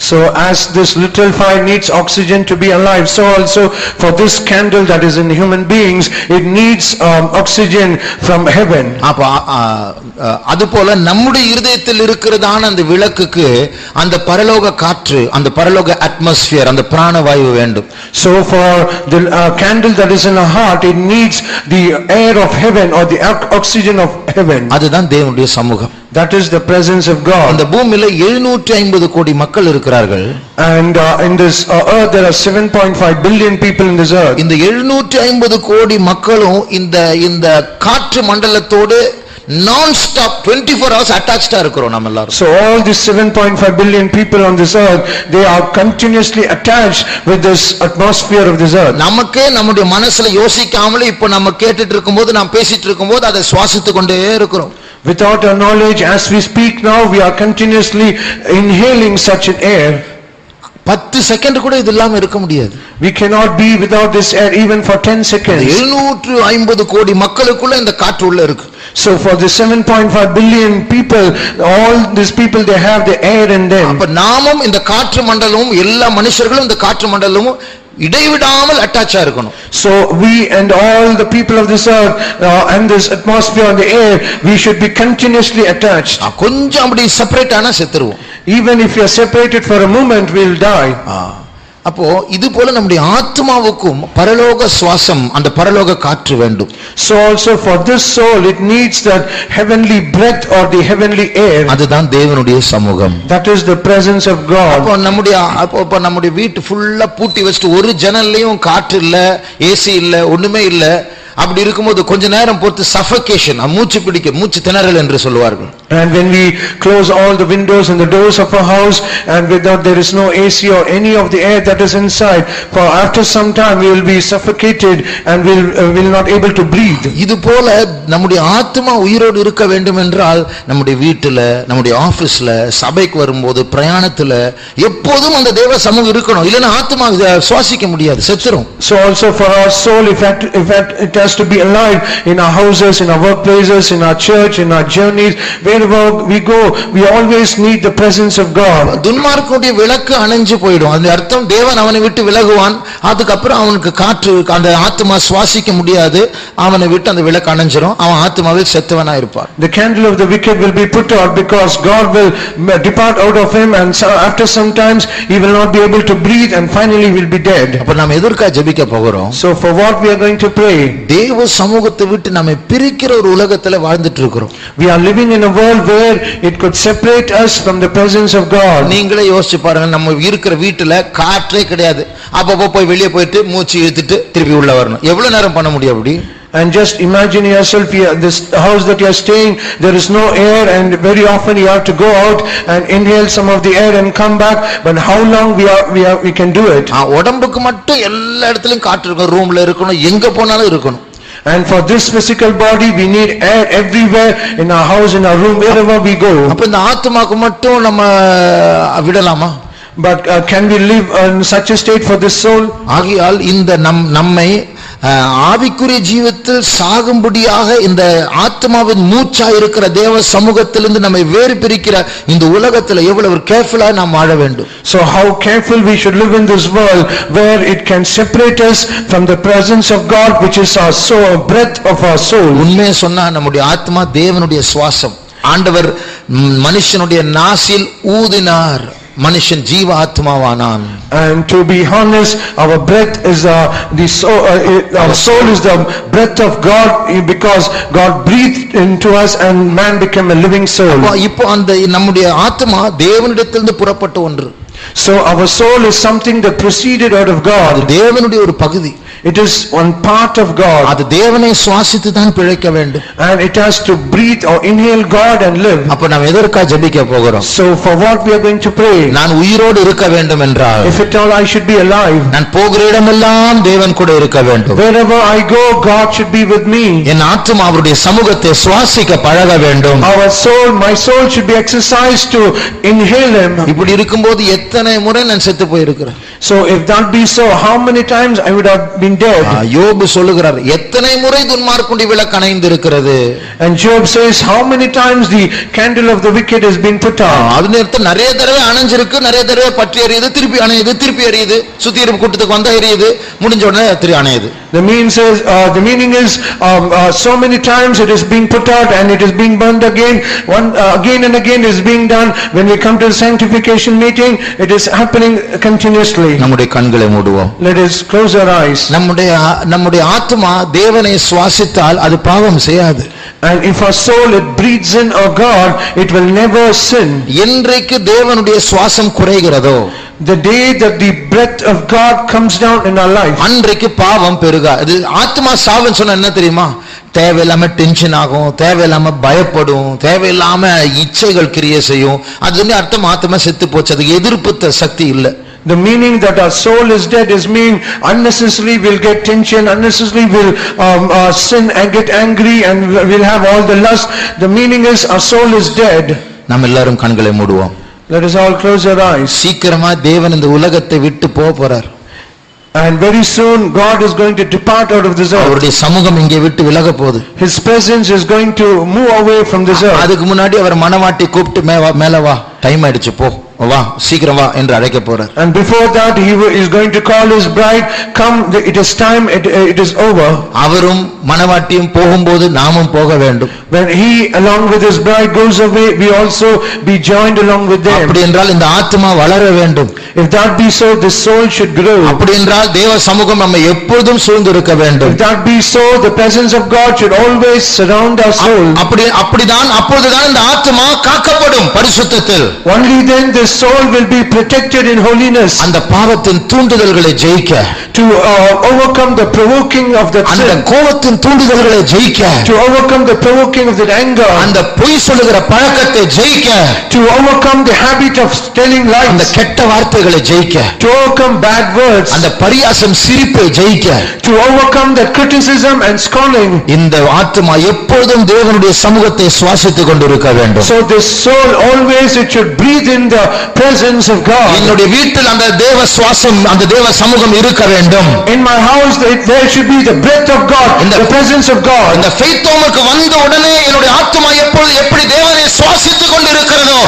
So as this little fire needs oxygen to be alive, so also for this candle that is in human beings, it needs oxygen from heaven. அப்ப அதுபோல நம்முடைய இருதயத்தில் இருக்கிறதான அந்த விளக்குக்கு அந்த பரலோக காற்று, அந்த பரலோக அட்மாஸ்பியர், அந்த பிராணவாயு வேண்டும். So for the candle that is in our heart, it needs the air of heaven or the oxygen of heaven. அதுதான் தேவனுடைய சமூகம். That is the presence of God. இந்த பூமியில 750 கோடி மக்கள் இருக்கிறார்கள். And in this earth there are 7.5 billion people in this earth. இந்த 750 கோடி மக்களும் இந்த காற்று மண்டலத்தோடு நான் ஸ்டாப் 24 hours attached இருக்கிறோம் நம்ம எல்லாரும். So all these 7.5 billion people on this earth, they are continuously attached with this atmosphere of this earth. நமக்கே நம்முடைய மனசுல யோசிக்காமலே இப்போ நம்ம கேட்டுட்டு இருக்கும்போது, நாம் பேசிட்டு இருக்கும்போது அதை சுவாசித்து கொண்டே இருக்கிறோம். Without our knowledge, as we speak now, we are continuously inhaling such an air. 10 second கூட இது இல்லாம இருக்க முடியாது. We cannot be without this air even for 10 seconds. 750 கோடி மக்களுக்குள்ள இந்த காற்று உள்ள இருக்கு. So for the 7.5 billion people, all these people, they have the air in them. அப்ப நாமும் இந்த காற்று மண்டலமும், எல்லா மனுஷர்களும் இந்த காற்று மண்டலமும் இடைவிடாமல் அட்டாச்சா இருக்கணும். So we and all the people of this earth and this atmosphere on the air, we should be continuously attached. கொஞ்சம் அப்படி செப்பரேட் ஆனா செத்துருவோம். Even if we are separated for a moment, we will die. அப்போ இது போல நம்முடைய ஆத்மாவுக்கும் பரலோக சுவாசம், அந்த பரலோக காற்று வேண்டும். So also for this soul, it needs that heavenly breath or the heavenly air. அதுதான் தேவனுடைய சமூகம். That is the presence of God. அப்போ நம்முடைய வீட்டு ஃபுல்லா பூட்டி வச்சிட்டு ஒரு ஜன்னல்லையும் காற்று இல்ல, ஏசி இல்ல, ஒண்ணுமே இல்ல. அப்படி இருக்கும்போது கொஞ்ச நேரம் பொறுத்து சஃபகேஷன், மூச்சு பிடிக்க, மூச்சு திணறல் என்று சொல்வார்கள். And when we close all the windows and the doors of a house, and without there is no AC or any of the air that is inside, for after some time we will be suffocated and will not able to breathe. இது போல நம்முடைய ஆத்மா உயிரோடு இருக்க வேண்டும் என்றால் நம்முடைய வீட்டுல, நம்முடைய ஆபீஸ்ல, சபைக்கு வரும்போது, பிரயாணத்துல எப்போதும் அந்த தேவ சமூகம் இருக்கணும். இல்லைன்னா ஆத்மா சுவாசிக்க முடியாது, செத்துரும். So also for our soul, if it has to be alive in our houses, in our workplaces, in our church, in our journeys, wherever we go, we always need the presence of God. துன்மார்க்கனுடைய விளக்கு அணைஞ்சு போய்டும். அந்த அர்த்தம் தேவன் அவனை விட்டு விலகுவான். அதுக்கு அப்புறம் அவனுக்கு காற்று, அந்த ஆத்மா சுவாசிக்க முடியாது. அவனை விட்டு அந்த விளக்கு அணைஞ்சிரும். அவன் ஆத்மாவில் செத்தவனா இருப்பான். The candle of the wicked will be put out because God will depart out of him, and so after some times he will not be able to breathe and finally will be dead. அப்ப நாம எதற்காக ஜெபிக்க போகிறோம்? So for what we are going to pray? தேவ சமூகத்தை விட்டு நம்மை பிரிக்கிற ஒரு உலகத்துல வாழ்ந்துட்டு இருக்கிறோம். We are living in a world where it could separate us from the presence of God. நீங்களே யோசிச்சு பாருங்க, நம்ம இருக்கிற வீட்டுல காற்றே கிடையாது. அப்பப்போ போய் வெளியே போயிட்டு மூச்சு இழுத்துட்டு திருப்பி உள்ள வரணும். எவ்வளவு நேரம் பண்ண முடியும் அப்படி? And just imagine yourself here, this house that you are staying, there is no air, and very often you have to go out and inhale some of the air and come back. But how long we can do it? உடம்புக்கு மட்டும் எல்லா இடத்துலயும் காற்று இருக்கணும், ரூம்ல இருக்கணும், எங்க போனாலும் இருக்கணும். And for this physical body, we need air everywhere, in our house, in our room, wherever we go. அப்ப இந்த ஆத்மாக்கு மட்டும் நம்ம விடலாமா? But can we live in such a state for this soul? ஆகையால் இந்த நம்மை ஆவிக்குரிய ஜீவத்தில் சாகும்படியாக இந்த ஆத்மாவின் மூச்சா இருக்கிற தேவ சமூகத்திலிருந்து நம்மை வேறு பிரிக்கிற இந்த உலகத்துல எவ்வளவு கேர்ஃபுல்லா நாம் வாழ வேண்டும். So how careful we should live in this world where it can separate us from the presence of God, which is our soul, breath of our soul. உண்மையை சொன்னா நம்முடைய ஆத்மா தேவனுடைய சுவாசம். ஆண்டவர் மனுஷனுடைய நாசில் ஊதினார், மனுஷன் ஜீவ ஆத்மாவானான். And to be honest, our breath is the soul, our soul is the breath of God, because God breathed into us and man became a living soul. இப்போ அந்த நம்முடைய ஆத்மா தேவனிடத்திலிருந்து புறப்பட்ட ஒன்று. So our soul is something that proceeded out of God. அது தேவனுடைய ஒரு பகுதி. It is one part of God. அது தேவனை சுவாசித்து தான் பிழைக்க வேண்டும். And it has to breathe or inhale God and live. அப்ப நாம் எதற்காக ஜெபிக்க போகிறோம்? So for what we are going to pray? நான் உயிரோடு இருக்க வேண்டும் என்றால், if at all I should be alive, நான் போகிற இடமெல்லாம் தேவன் கூட இருக்க வேண்டும். wherever I go, God should be with me. என் ஆத்மா அவருடைய சமூகத்தை சுவாசிக்க பழக வேண்டும். Our soul, my soul should be exercised to inhale him. இப்படி இருக்கும்போது எத்தனை முறை நான் செத்து போயிருக்கிறேன். So if that be so, how many times I would have been dead? யோபு சொல்லுகிறார், எத்தனை முறை துன்மார்க்குடைய விளக்கு அணைந்திருக்கிறது. And Job says how many times the candle of the wicked has been put out. அது நேரத்துல நிறைய தடவை அணைஞ்சிருக்கு, நிறைய தடவை பற்றி எரியுது, திருப்பி அணையுது, திருப்பி எரியுது, சுத்திகரிப்பு கூட்டத்துக்கு வந்தா எரியுது, முடிஞ்ச உடனே திருப்பி அணையுது. The meaning is so many times it is being put out and it is being burned again. Again and again is being done. When we come to the sanctification meeting, it is happening continuously. நம்முடைய கண்களை மூடுவோம். Let us close our eyes. நம்முடைய ஆத்மா தேவனை சுவாசித்தால் அது பாவம் செய்யாது. And if our soul it breathes in our God, it will never sin. என்றைக்கு தேவனுடைய சுவாசம் குறைகிறதோ, the day that the breath of God comes down in our life, அன்றைக்கு பாவம் பெருகா. இது ஆத்மா சாவுன்னு சொன்னா என்ன தெரியுமா? தேவையில்லாம டென்ஷன் ஆகும், தேவையில்லாம பயப்படும், தேவையில்லாம இச்சைகள் கிரியை செய்யும். அது அர்த்தம் ஆத்மா செத்து போச்சு, அது எதிர்ப்பு சக்தி இல்லை. The meaning that our soul is dead is mean unnecessarily we'll get tension, unnecessarily we'll sin and get angry and we'll have all the lust. The meaning is our soul is dead. நாம் எல்லாரும் கண்களை மூடுவோம். Let us all close our eyes. சீக்கிரமா தேவன் இந்த உலகத்தை விட்டு போறார். And very soon God is going to depart out of this earth. அவருடைய சமூகம் இங்கே விட்டு விலக போகுது. His presence is going to move away from this earth. அதுக்கு முன்னாடி அவர் மணவாட்டி கூப்பிட்டு மேல வா, டைம் ஆயிடுச்சு, போ, வா, சீக்கிரம் வா என்று அழைக்க போறார். And before that he is going to call his bride, come, it is time, it is over. அவரும் மணவாட்டியும் போகும்போது நாமும் போக வேண்டும். When he along with his bride goes away, we also be joined along with them. அப்படி என்றால் இந்த ஆத்மா வளர வேண்டும். If that be so, this soul should grow. அப்படி என்றால் தேவ சமூகம் நம்மை எப்பொழுதும் சூழ்ந்திருக்க வேண்டும். If that be so, the presence of God should always surround our soul. அப்படிதான் அப்பொழுதுதான் இந்த ஆத்மா காக்கப்படும் பரிசுத்தத்தில். Only then this soul will be protected in holiness. அந்த பாவத்தின் தூண்டுதல்களை ஜெயிக்க, to overcome the provoking of that sin, அந்த கோபத்தின் தூண்டுதல்களை ஜெயிக்க, to overcome the provoking of that anger, அந்த பொய் சொல்லுகிற பழக்கத்தை ஜெயிக்க, to overcome the habit of telling lies, அந்த கெட்ட வார்த்தைகளை ஜெயிக்க, to overcome bad words, அந்த பரியாசம் சிரிப்பை ஜெயிக்க, to overcome the criticism and scorning. இந்த ஆத்மா எப்பொழுதும் தேவனுடைய சமூகத்தை சுவாசித்துக் கொண்டிருக்க வேண்டும். So this soul always it should breathe in the presence of God. என்னுடைய வீட்டில் அந்த தேவ சுவாசம், அந்த தேவ சமூகம் இருக்க வேண்டும். In my house there should be the breath of God, the presence of God. இந்த ஃபெய்த்தோமுக்கு வந்த உடனே என்னுடைய ஆத்மா எப்படி தேவனை சுவாசித்துக் கொண்டிருக்கிறதோ,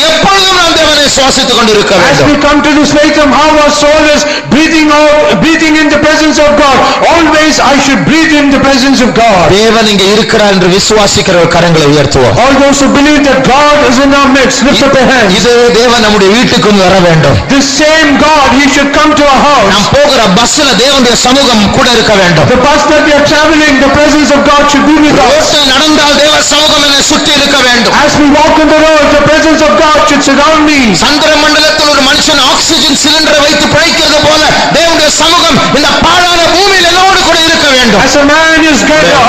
எப்பொழுதும் நான் தேவனை சுவாசித்துக் கொண்டிருக்க வேண்டும். As we come to this faith, how our soul is breathing in the presence of God, always I should breathe in the presence of God. தேவன் இங்கே இருக்கிறார் என்று விசுவாசிக்கிற கரங்களை உயர்த்துவோம். All those who believe that God is in our midst, lift up your hands. இதே தேவன் நம்முடைய வீட்டுக்கு வர வேண்டும். This same God, he should come to our house. நாம் போகிற பஸ்ல தேவனுடைய சமூகம் கூட இருக்க வேண்டும். The bus that we are traveling, the presence of God should be with us. ரோட்டில் நடந்தால் தேவ சமூகம் என்னை சுற்றி இருக்க வேண்டும். As we walk on the road, the presence of God should surround me. சந்திர மண்டலத்தில் ஒரு மனுஷன் ஆக்ஸிஜன் சிலிண்டரை வைத்து பிழைக்கிறது போல தேவனுடைய சமூகம் இந்த பாழான பூமியில் என்னோடு கூட இருக்க வேண்டும். As a man is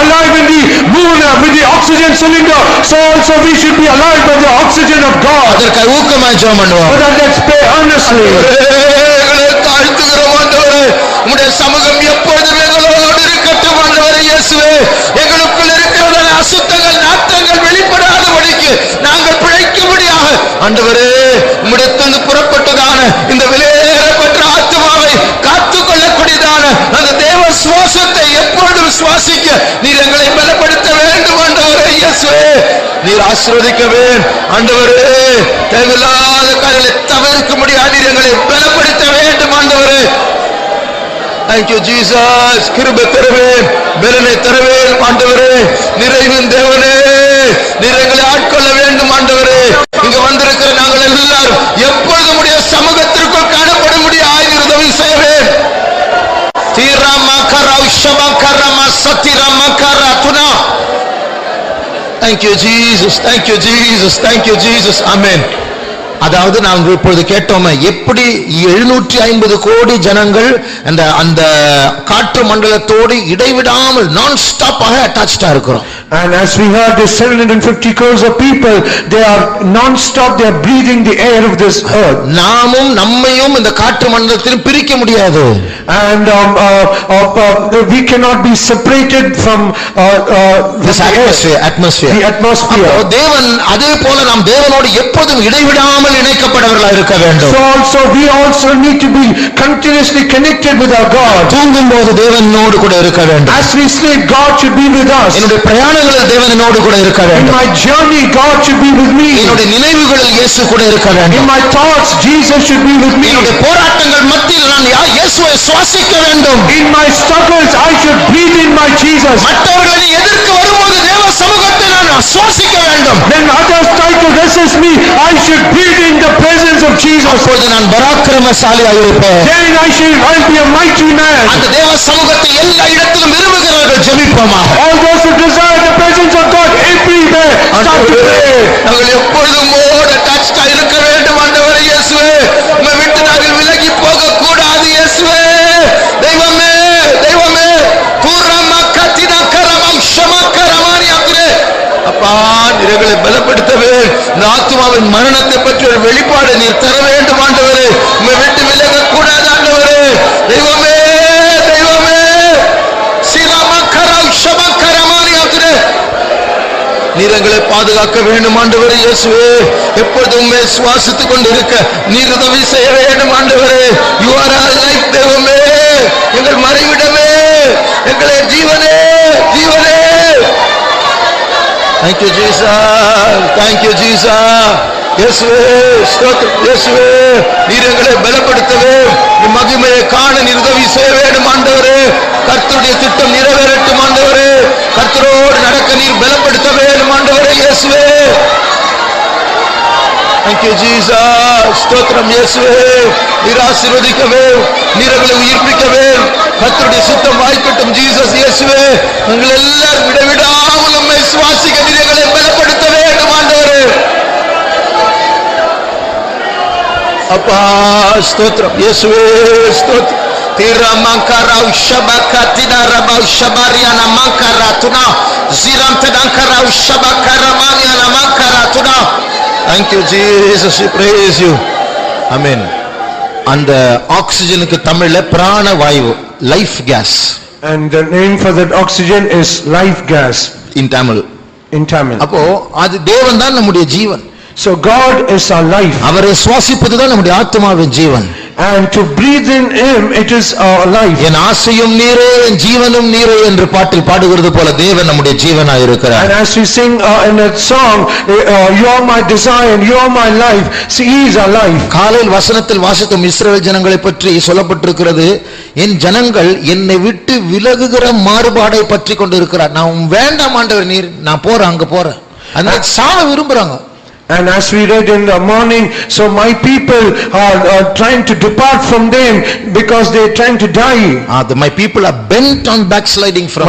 alive in the moon with the oxygen cylinder, so also we should be alive by the oxygen of God. அதற்கு ஊக்கமாய் ஜெபம் பண்ணுவோம். But let's pray earnestly. தாழ்த்துகிறோம் ஆண்டவரே, உம்முடைய சமூகம் எப்பொழுதும் எங்களோடு இருக்கட்டும் ஆண்டவரே இயேசுவே. எங்களுக்குள் இருக்கிறதான அசுத்தங்கள் நாற்றங்கள் வெளிப்படாதபடிக்கு நாங்கள் பிழைக்கும்படியாக ஆண்டவரே உம்மிடத்திலிருந்து புறப்பட்டதான இந்த விலையேறப்பட்ட ஆத்துமாவை காத்துக்கொள்ளக்கூடியதான அந்த தேவ சுவாசத்தை எப்பொழுதும் சுவாசிக்க நீர் எங்களை பலப்படுத்த வேண்டும் ஆண்டவரே இயேசுவே. நீர் ஆசீர்வதிக்கவே ஆண்டவரே, தேவையில்லாத காரியங்களை தவிர்க்கும்படியாக நீர் எங்களை பலப்படுத்த வேண்டும் ஆண்டவரே. Thank you Jesus. கிருபை தருவேன், பலனை தருவேன் ஆண்டவரே. நிறைவின் தேவனே, நீர் எங்களை ஆட்கொள்ள வேண்டும் ஆண்டவரே. இங்க வந்திருக்கிற நாங்கள் எல்லாரும் எப்பொழுதும் உடைய சமூகத்திற்குள் காணப்படும்படியாக நீர் உதவி செய்வேன். Thank you Jesus. Thank you Jesus. Thank you Jesus. Amen. அதாவது நாம் இப்பொழுது கேட்டோமே, எப்படி 750 கோடி ஜனங்கள் அந்த காற்று மண்டலத்தோடு இடைவிடாமல் நான் ஸ்டாப்பாக அட்டாச்சா இருக்கிறோம். And as we heard, the 750 crores of people, they are non-stop, they are breathing the air of this earth. நாமும் நம்மையும் இந்த காற்று மண்டலத்தில் பிரிக்க முடியாது. And we cannot be separated from this atmosphere. The atmosphere. தேவன் அதே போல நாம் தேவனோடு எப்போதும் இடைவிடாமல் இணைக்கப்பட்டவர்களாக இருக்க வேண்டும். So we also need to be continuously connected with our God. தூங்கும்போது தேவனோடு கூட இருக்க வேண்டும். As we sleep, God should be with us. என்னுடைய பிரயாணங்களில் தேவனோடு கூட இருக்க வேண்டும். In my journey, God should be with me. என்னுடைய நினைவுகளில் இயேசு கூட இருக்க வேண்டும். In my thoughts, Jesus should be with me. என்னுடைய போராட்டங்கள் மத்தியில் நான் இயேசுவை சுவாசிக்க வேண்டும். In my struggles, I should breathe in my Jesus. மற்றவர்களை எதிர்க்க வரும்போது தேவ சமூகத்தை நான் சுவாசிக்க வேண்டும். When others try to resist me, I should breathe in the presence of Jesus. அப்பொழுது நான் பராக்கிரமசாலியாக இருப்பேன். Then I'll be a mighty man. அந்த தேவ சமூகத்தை எல்லா இடத்திலும் விரும்புகிறவர்கள் ஜெபிப்போமாக. All those who desire the presence of God everywhere, start to pray. நாங்கள் எப்பொழுதும் டச்டா இருக்க வேண்டும் ஆண்டவரே இயேசுவே. உம்மை விட்டு நாங்கள் விலகி போக கூடாது இயேசுவே. தெய்வமே தெய்வமே துரமகதின கரமம் ஷமகரமானி அக்ரே. அப்பா நீர்களை பலப்படுத்தவே, இந்த ஆத்துமாவின் மரணத்தை பற்றி ஒரு வெளிப்பாடு நீர் தர வேண்டும் ஆண்டவரே. உம்மை விட்டு விலக கூடாது ஆண்டவரே. தெய்வமே தெய்வமே சிரமகரம் ஷமகரமானி அக்ரே. நீர் எங்களை பாதுகாக்க வேண்டும் ஆண்டவரே இயேசுவே. எப்பொழுதுமே சுவாசித்துக் கொண்டிருக்க நீர் உதவி செய்ய வேண்டும் ஆண்டவரே. யூ ஆர் ஆல் லைஃப் தெய்வமே, எங்கள் மறைவிடமே, எங்களை ஜீவனே ஜீவனே. Thank you Jesus, thank you Jesus. இயேசுவே ஸ்தோத்திரம் இயேசுவே. நீர் எங்களை பலப்படுத்தவே, மகிமையை காண நீர் உதவி செய்ய வேண்டும் ஆண்டவரே. கர்த்தருடைய திட்டம் நிறைவேறட்டும் ஆண்டவரே. கர்த்தரோடு நடக்க நீர் பலப்படுத்த வேண்டும் ஆண்டவரே இயேசுவே. Thank you Jesus, ஸ்தோத்திரம் இயேசுவே. நீர் ஆசீர்வதிக்கவே, நீர் எங்களை உயிர்ப்பிக்கவே, கர்த்தருடைய சித்தம் வாய்க்கட்டும் ஜீசஸ் இயேசுவே. எங்கள் எல்லாரும் விடவிடாமல் உம்மை சுவாசிக்க நீர் எங்களை பலப்படுத்த வேண்டும் ஆண்டவரே. அப்பா ஸ்தோத்திரம் இயேசுவே ஸ்தோத்திரம். திரமங்கராவ் ஷபகதினா ரபவ் ஷபரியானா மங்கராதுனா ஜிரம்தடங்கராவ் ஷபகரமானியானா மங்கராதுனா. Thank you Jesus, we praise you. Amen. அந்த ஆக்சிஜனுக்கு தமிழ்ல பிராண வாயு, life gas. And the name for that oxygen is life gas in Tamil. அப்போ அது தேவன் தான் நம்முடைய ஜீவன். So God is our life. அவரை சுவாசிப்பது தான் நம்முடைய ஆத்மாவின் ஜீவன். And to breathe in him, it is our life. என் ஆசையும் நீரே என் ஜீவனும் நீரே என்று பாட்டில் பாடுகிறது போல தேவன் நம்முடைய ஜீவனாய் இருக்கிறார். And as we sing in that song, you are my desire and you are my life, see, he is our life. காலையில் வசனத்தில் வாசித்த இஸ்ரவேல் ஜனங்களை பற்றி சொல்லப்பட்டிருக்கிறது, என் ஜனங்கள் என்னை விட்டு விலகுகிற மாறுபாடை பற்றி கொண்டு இருக்கிறார். நான் வேண்டாம் ஆண்டவர் நீர், நான் போறேன் அங்க போறேன், அந்த சாவ விரும்புறாங்க. And as we read in the morning, so my people are trying to depart from them because they are trying to die. My people are bent on backsliding from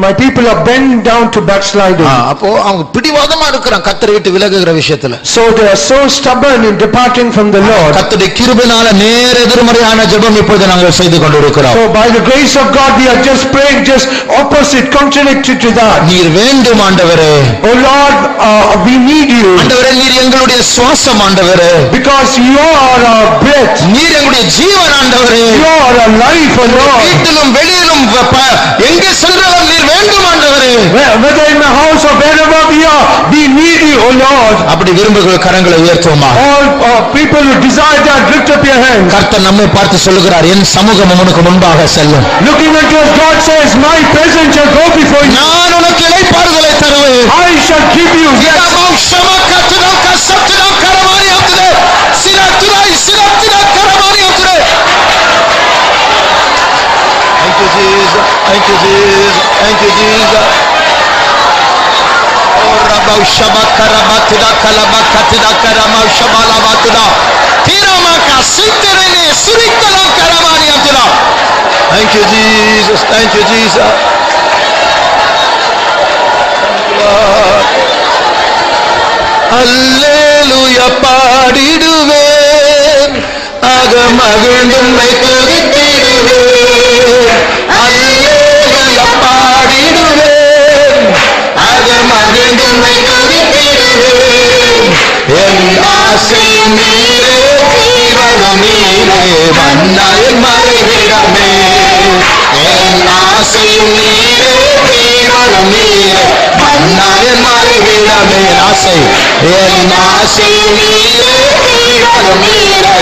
my people are bent down to backsliding. அப்போ அவங்க பிடிவாதமா இருக்காங்க கர்த்தரை விட்டு விலகுகிற விஷயத்துல. So they are so stubborn in departing from the Lord. கர்த்தருடைய கிருபையினால நேர எதிர்மறையான ஜெபம் இப்பொழுது நாங்கள் செய்து கொண்டிருக்கிறோம். So by the grace of God we are just praying just opposite, contradictory to that. நீர் வேண்டும் ஆண்டவரே. Oh Lord, we need you. ஆண்டவரே நீர் எங்களுடைய சுவாசம் ஆண்டவரே. Because you are our breath. நீர் எங்களுடைய ஜீவன் ஆண்டவரே. You are our life, O Lord. வீட்டிலும் வெளியிலும் எங்கே சென்றாலும் நீர் வேண்டும் ஆண்டவரே. Whether in the house or wherever we are, we need you, O Lord. அப்படி விரும்புகிற கரங்களை உயர்த்துவோமா. All people who desire that, lift up your hands. கர்த்தர் நம்மை பார்த்து சொல்லுகிறார், என் சமூகம் உனக்கு முன்பாக செல்லும். Looking unto us, God says, my presence shall go before you. நான் உனக்கு இளைப்பாறுதலை தருவேன். I shall give you rest. Thank you Jesus, thank you Jesus, thank you Jesus. Oh Rabba Shabakarabatida Kalabakatida Karama Shabalabatida Tiramaka Sinterene Surikalam Karamani Abdula. Thank you Jesus, thank you Jesus. Hallelujah பாடிடுவேன், ஆக மகிழ்ந்தும் துதித்திடுவேன். Hallelujah பாடிடுவேன், என் ஆசையும் நீரே ஜீவனும் நீரே மன்னாயின் மறைவிடமே என் ஆசையும் நீரே ஜீவனும் நீரே மன்னாயின் மறைவிடமே ஆசை என் ஆசையும் நீரே ஜீவனும் நீரே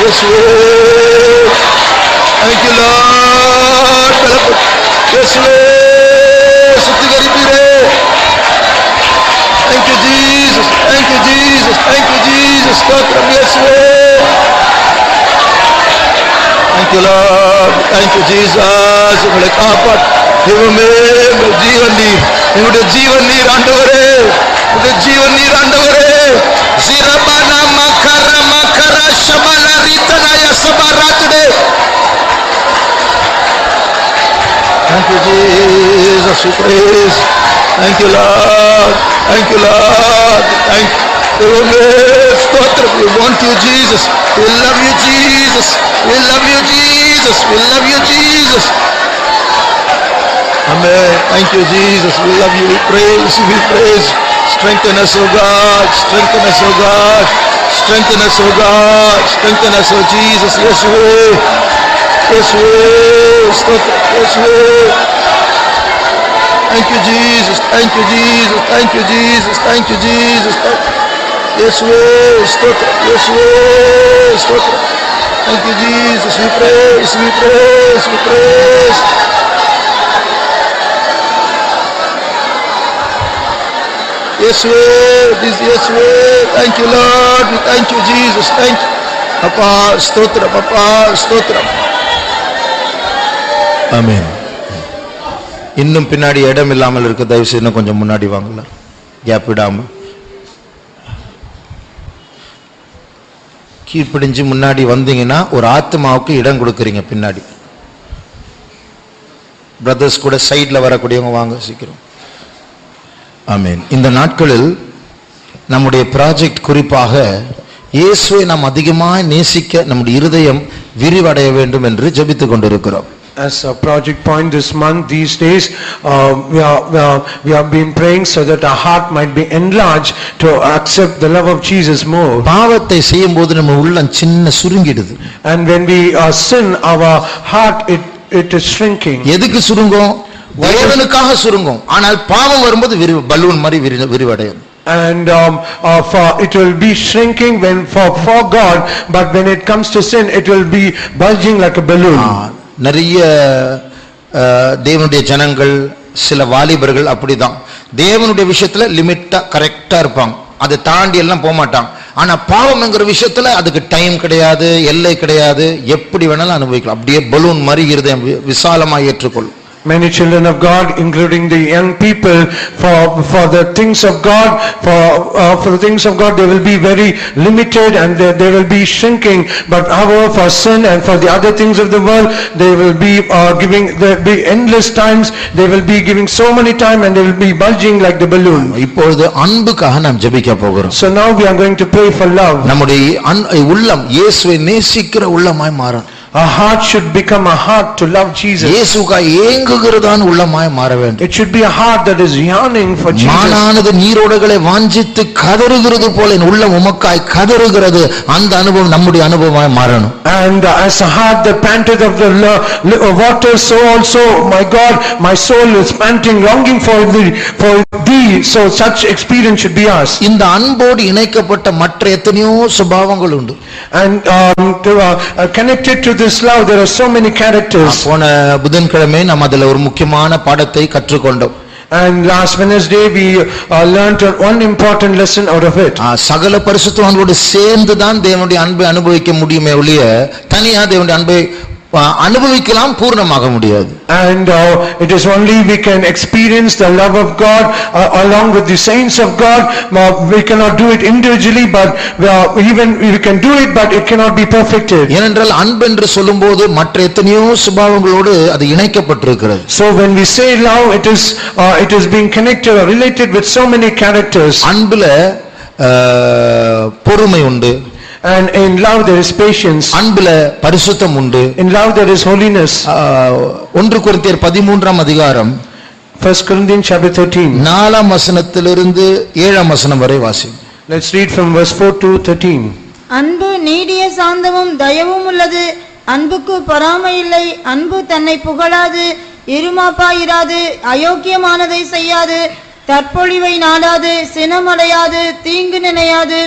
Yeshua, thank you Lord, Yeshua, சுத்திகரிப்பீரே, thank you Jesus, thank you Jesus, thank you Jesus, ஸ்தோத்திரம் இயேசுவே, thank you Lord, thank you Jesus, உங்களை காப்பாற்று, தெய்வமே, உங்கள் ஜீவன் நீர், உங்களுடைய ஜீவன் நீர் ஆண்டவரே, உங்களுடைய ஜீவன் நீர் ஆண்டவரே, சிரபனா மக்கர மக்கர ஷபல ரிதனய சபராத்டே. Thank you Jesus, we praise. Thank you Lord, thank you Lord, thank you. We want you Jesus, we love you Jesus, we love you Jesus, we love you Jesus. Amen. Thank you Jesus, we love you, we praise, we praise. Strengthen us, O God, strengthen us, O God, strengthen us, O God, strengthen us, O Jesus. Yeshua, Yeshua, Yeshua. Thank you Jesus, thank you Jesus, thank you Jesus, thank you Jesus. Yeshua, Yeshua, Yeshua. Thank you Jesus, we praise, we praise, we praise. Yeshua, this Yeshua, thank you Lord, we thank you Jesus, thank you. Papa, stotra, Papa, stotra. Amen. இன்னும் பின்னாடி இடம் இல்லாமல் இருக்க தயவு செய்து இன்னும் கொஞ்சம் முன்னாடி வாங்கல, கேப் விடாம கீழ்ப்பிடிஞ்சு முன்னாடி வந்தீங்கன்னா ஒரு ஆத்மாவுக்கு இடம் கொடுக்குறீங்க. பின்னாடி பிரதர்ஸ் கூட சைட்ல வரக்கூடியவங்க வாங்க சீக்கிரம். ஆமென். இந்த நாட்களில் நம்முடைய ப்ராஜெக்ட் குறிப்பாக இயேசுவை நாம் அதிகமாக நேசிக்க நம்முடைய இருதயம் விரிவடைய வேண்டும் என்று ஜெபித்துக் கொண்டிருக்கிறோம். As a project point this month, these days, we have been praying so that our heart might be enlarged to accept the love of Jesus more. பாவத்தை செய்யும்போது நம்ம உள்ளம் சின்ன சுருங்கிடுது. And when we sin, our heart it is shrinking. எதுக்கு சுருங்கும்? தேவனுக்காக சுருங்கும். ஆனால் பாவம் வரும்போது பலூன் மாதிரி விரிவடையும். And it will be shrinking when for God, but when it comes to sin, it will be bulging like a balloon. நிறைய தேவனுடைய ஜனங்கள், சில வாலிபர்கள் அப்படிதான் தேவனுடைய விஷயத்துல லிமிட்டா கரெக்டா இருப்பாங்க, அதை தாண்டி எல்லாம் போக மாட்டாங்க. ஆனா பாவம்ங்கிற விஷயத்துல அதுக்கு டைம் கிடையாது, எல்லை கிடையாது, எப்படி வேணாலும் அனுபவிக்கலாம். அப்படியே பலூன் மாதிரி இருதயம் விசாலமாக ஏற்றுக்கொள்ளும். Many children of God, including the young people, for the things of God, for the things of God, they will be very limited and they will be shrinking. But however, for sin and for the other things of the world, they will be there will be endless times. They will be giving so many time and they will be bulging like the balloon. இப்பொழுது அன்புக்காக நாம் ஜெபிக்க போகிறோம். So now we are going to pray for love. நம்முடைய உள்ளம் இயேசுவை நேசிக்கிற உள்ளமாய் மாறும். Our heart should become a heart to love Jesus. இயேசுக்காய் ஏங்குகிறதான உள்ளமாய் மாற வேண்டும். It should be a heart that is yearning for Jesus. மானானது நீரோடைகளை வாஞ்சித்து கதறுகிறது போல என் உள்ளம் உமக்காய் கதறுகிறது. அந்த அனுபவம் நம்முடைய அனுபவமாய் மாறணும். And as a heart that panteth of the water, so also my God, my soul is panting, longing for thee. So such experience should be ours. இந்த அன்போடு இணைக்கப்பட்ட மற்ற எத்தனையோ சுபாவங்கள் உண்டு. And connected to this love, there are so many characters. போன புதன்கிழமை நாம் அதில் ஒரு முக்கியமான பாடத்தை கற்றுக்கொண்டோம். And last Wednesday we learned one important lesson out of it. சகல பரிசுத்தவான்களோடு சேர்ந்து தான் தேவனுடைய அன்பை அனுபவிக்க முடியுமே ஒழிய தனியா தேவனுடைய அன்பை அனுபவிக்கலாம், பூர்ணமாக முடியாது. And it is only we can experience the love of God along with the saints of God. We cannot do it individually, but even we can do it, but it cannot be perfected. ஏனென்றால் அன்பு என்று சொல்லும்போது மற்ற எத்தனையோ சுபாவங்களோடு அது இணைக்கப்பட்டிருக்கிறது. So when we say love, it is being connected or related with so many characters. அன்புல பொறுமை உண்டு. And in love there is patience. அன்புல பரிசுத்தம் உண்டு. In love there is holiness. 1 கொரிந்தியர் 13ஆம் அதிகாரம் 1 Corinthians chapter 13. 4ஆம் வசனத்திலிருந்து 7ஆம் வசனம் வரை வாசிப்போம். Let's read from verse 4 to 13. அன்பு நீடிய சாந்தமும் தயவும் உள்ளது. அன்புக்கு பொறாமை இல்லை. அன்பு தன்னை புகழாது, இருமாப்பாயிராது, அயோக்கியமானதை செய்யாது, தற்பொழிவை நாடாது, சினமடையாது, தீங்கு நினையாது,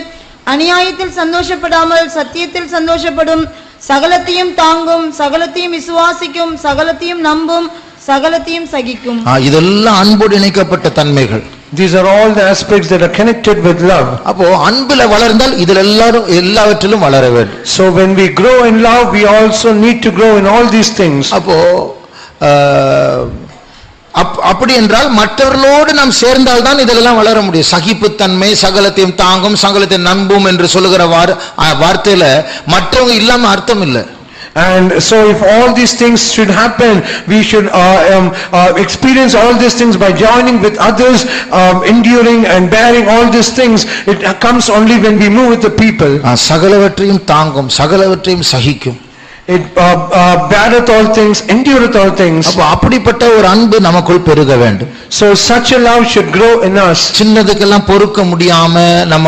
அநியாயத்தில் சந்தோஷப்படாமல் சத்தியத்தில் சந்தோஷப்படும், சகலத்தையும் தாங்கும், சகலத்தையும் விசுவாசிக்கும், சகலத்தையும் நம்பும், சகலத்தையும் சகிக்கும். இதெல்லாம் அன்போடு இணைக்கப்பட்ட தன்மைகள். These are all the aspects that are connected with love. அப்போ அன்புல வளர்ந்தால் இதில் எல்லாவற்றிலும் வளர வேண்டும். So when we grow in love, we also need to grow in all these things. அப்போ அப்படி என்றால் மற்றவர்களோடு நாம் சேர்ந்தால் தான் இதெல்லாம் வளர முடியும். சகிப்புத்தன்மை, சகலத்தையும் தாங்கும், சகலத்தை நம்பும் என்று சொல்லுகிற வார்த்தையில மற்றவங்க இல்லாம அர்த்தம் இல்லை. And so if all these things should happen, we should experience all these things by joining with others, enduring and bearing all these things. It comes only when we move with the people. சகலவற்றையும் தாங்கும், சகலவற்றையும் சகிக்கும். It beareth all things, endureth all things. அப்ப அப்படிப்பட்ட ஒரு அன்பு நமக்குள் பெருக வேண்டும். So such a love should grow in us. சின்னதுக்கெல்லாம் பொறுக்க முடியாம நம்ம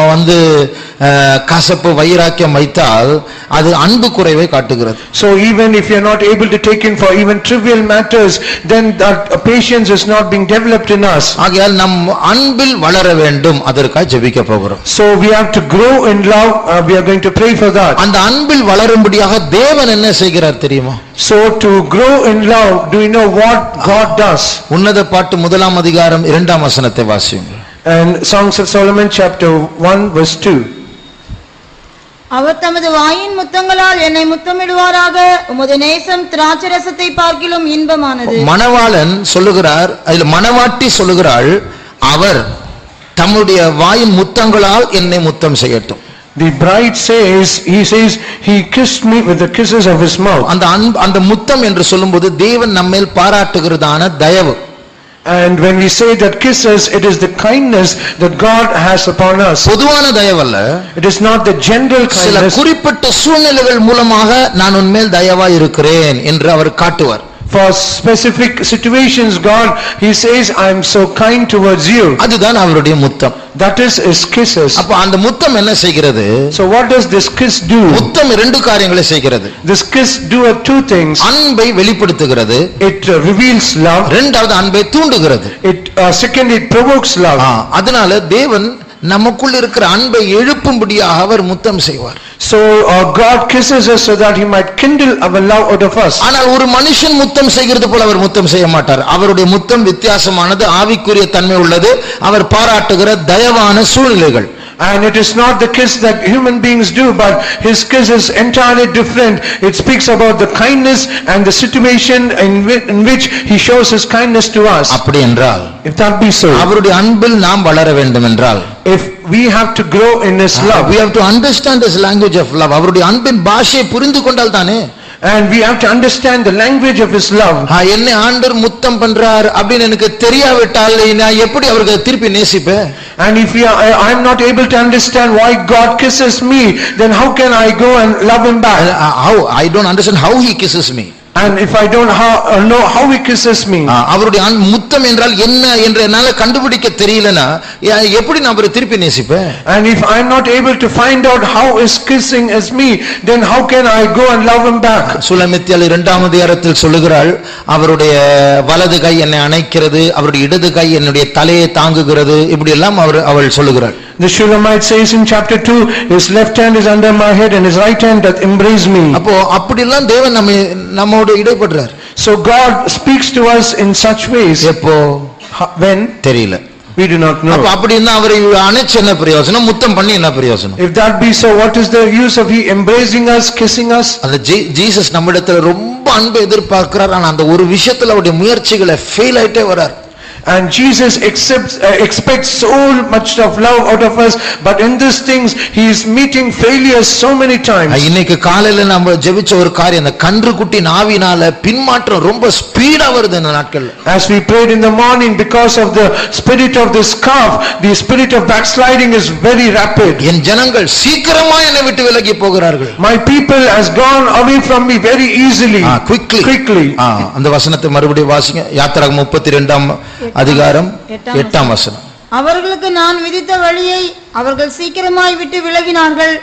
கசப்பு வைராக்கியம் வைத்தால் அது அன்பு குறைவை காட்டுகிறது. So even if you are not able to take in for even trivial matters, then that patience is not being developed in us. ஆகையால் நம் அன்பில் வளர வேண்டும், அதற்காக ஜெபிக்க போகிறோம். So we have to grow in love. We are going to pray for that. அந்த அன்பில் வளரும்படியாக தேவன் என்ன செய்கிறார் தெரியுமா? So to grow in love, do you know what God does? உன்னத பாட்டு 1ஆம் அதிகாரம் 2ஆம் வசனத்தை வாசியுங்கள். And Songs of Solomon chapter 1 verse 2. அவர் தமது வாயின் முத்தங்களால் என்னை முத்தமிடுவாராக. உமது நேசம் திராட்சரசத்தை பார்க்கிலும் இன்பமானது. மணவாளன் சொல்லுகிறார், அதில் மணவாட்டி சொல்லுகிறாள், அவர் தம்முடைய வாயின் முத்தங்களால் என்னை முத்தம் செய்யட்டும். The bride says, he kissed me with the kisses of his mouth. அந்த முத்தம் என்று சொல்லும்போது தேவன் நம்மேல் பாராட்டுகிறதான தயவு. And when we say that kisses, it is the kindness that God has upon us. பொதுவான தயவல்ல. It is not the general kindness. சில குறிப்பிட்ட சூழ்நிலைகள் மூலமாக நான் உன்மேல் தயவாய் இருக்கிறேன் என்று அவர் காட்டுவார். For specific situations, God, he says, I am so kind towards you. அதுதான் அவருடைய முத்தம். That is his kisses. அப்ப அந்த முத்தம் என்ன செய்கிறது? So what does this kiss do? முத்தம் இரண்டு காரியங்களை செய்கிறது. This kiss do two things. அன்பை வெளிப்படுத்துகிறது. It reveals love. இரண்டாவது அன்பை தூண்டுகிறது. Second, it provokes love. அதனால தேவன் நமக்குள் இருக்கிற அன்பை எழுப்பும்படியாக அவர் முத்தம் செய்வார். So God kisses us so that he might kindle our love out of us. ஆனால் ஒரு மனுஷன் முத்தம் செய்கிறது போல அவர் முத்தம் செய்ய மாட்டார். அவருடைய முத்தம் வித்தியாசமானது, ஆவிக்குரிய தன்மை உள்ளது. அவர் பாராட்டுகிற தயவான சூழ்நிலைகள். And it is not the kiss that human beings do, but his kiss is entirely different. It speaks about the kindness and the situation in which he shows his kindness to us. அப்படி என்றால், if that be so, அவருடைய அன்பில் நாம் வளர வேண்டும் என்றால், if we have to grow in his love, we have to understand his language of love. அவருடைய அன்பின் பாஷையை புரிந்து கொண்டால் தானே. And we have to understand the language of his love. என்னை ஆண்டவர் முத்தம் பண்றார் அப்படின்னு எனக்கு தெரியாவிட்டால் நான் எப்படி அவருக்கு திருப்பி நேசிப்பேன்? And if I am not able to understand why God kisses me, then how can I go and love him back? How I don't understand how he kisses me. And if I don't know how he kisses me, அவருடைய முத்தம் என்றால் என்ன என்று என்னால கண்டுபிடிக்க தெரியலனா எப்படி நான் அவரை திருப்பி நேசிப்பேன்? And if I am not able to find out how his kissing is me, then how can I go and love him back? சுலமித்தியால் 2ஆம் அதிகாரத்தில் சொல்லுகிறாள், அவருடைய வலது கை என்னை அணைக்கிறது, அவருடைய இடது கை என்னுடைய தலையை தாங்குகிறது, இப்படி எல்லாம் அவள் சொல்லுகிறாள். The Shulamite says in chapter 2, his left hand is under my head and his right hand doth embrace me. அப்போ அப்படி எல்லாம் தேவன் நம்மோடு இடைப்படுறார். So God speaks to us in such ways. எப்போ? When? தெரியல. We do not know. அப்ப அப்படினா அவரை அணைச்சு என்ன பிரயோஜனம்? முத்தம் பண்ணி என்ன பிரயோஜனம்? If that be so, what is the use of he embracing us, kissing us? அந்த ஜீசஸ் நம்மிடத்துல ரொம்ப அன்பை எதிர்பார்க்கிறார். ஆனா அந்த ஒரு விஷயத்துல அவருடைய முயற்சிகளை ஃபெயில் ஆயிட்டே வரார். And Jesus expects so much of love out of us, but in these things he is meeting failures so many times. இன்னைக்கு காலையில நம்ம ஜெபிச்ச ஒரு காரியம், அந்த கன்றுக்குட்டி நாவினால பின்மாற்றம் ரொம்ப ஸ்பீடா வருது இந்த நாட்கள்ல. As we prayed in the morning, because of the spirit of this calf, the spirit of backsliding is very rapid. என் ஜனங்கள் சீக்கிரமா என்னை விட்டு விலகி போகிறார்கள். My people has gone away from me very easily. Quickly. அந்த வசனத்தை மறுபடியும் வாசிங்க. யாத்திராகமம் 32ஆம் அதிகாரம் 8ஆம் வசனம். அவர்களுக்கு நான் விதித்த வழியை அவர்கள் சீக்கிரமாய் விட்டு விலகினார்கள்.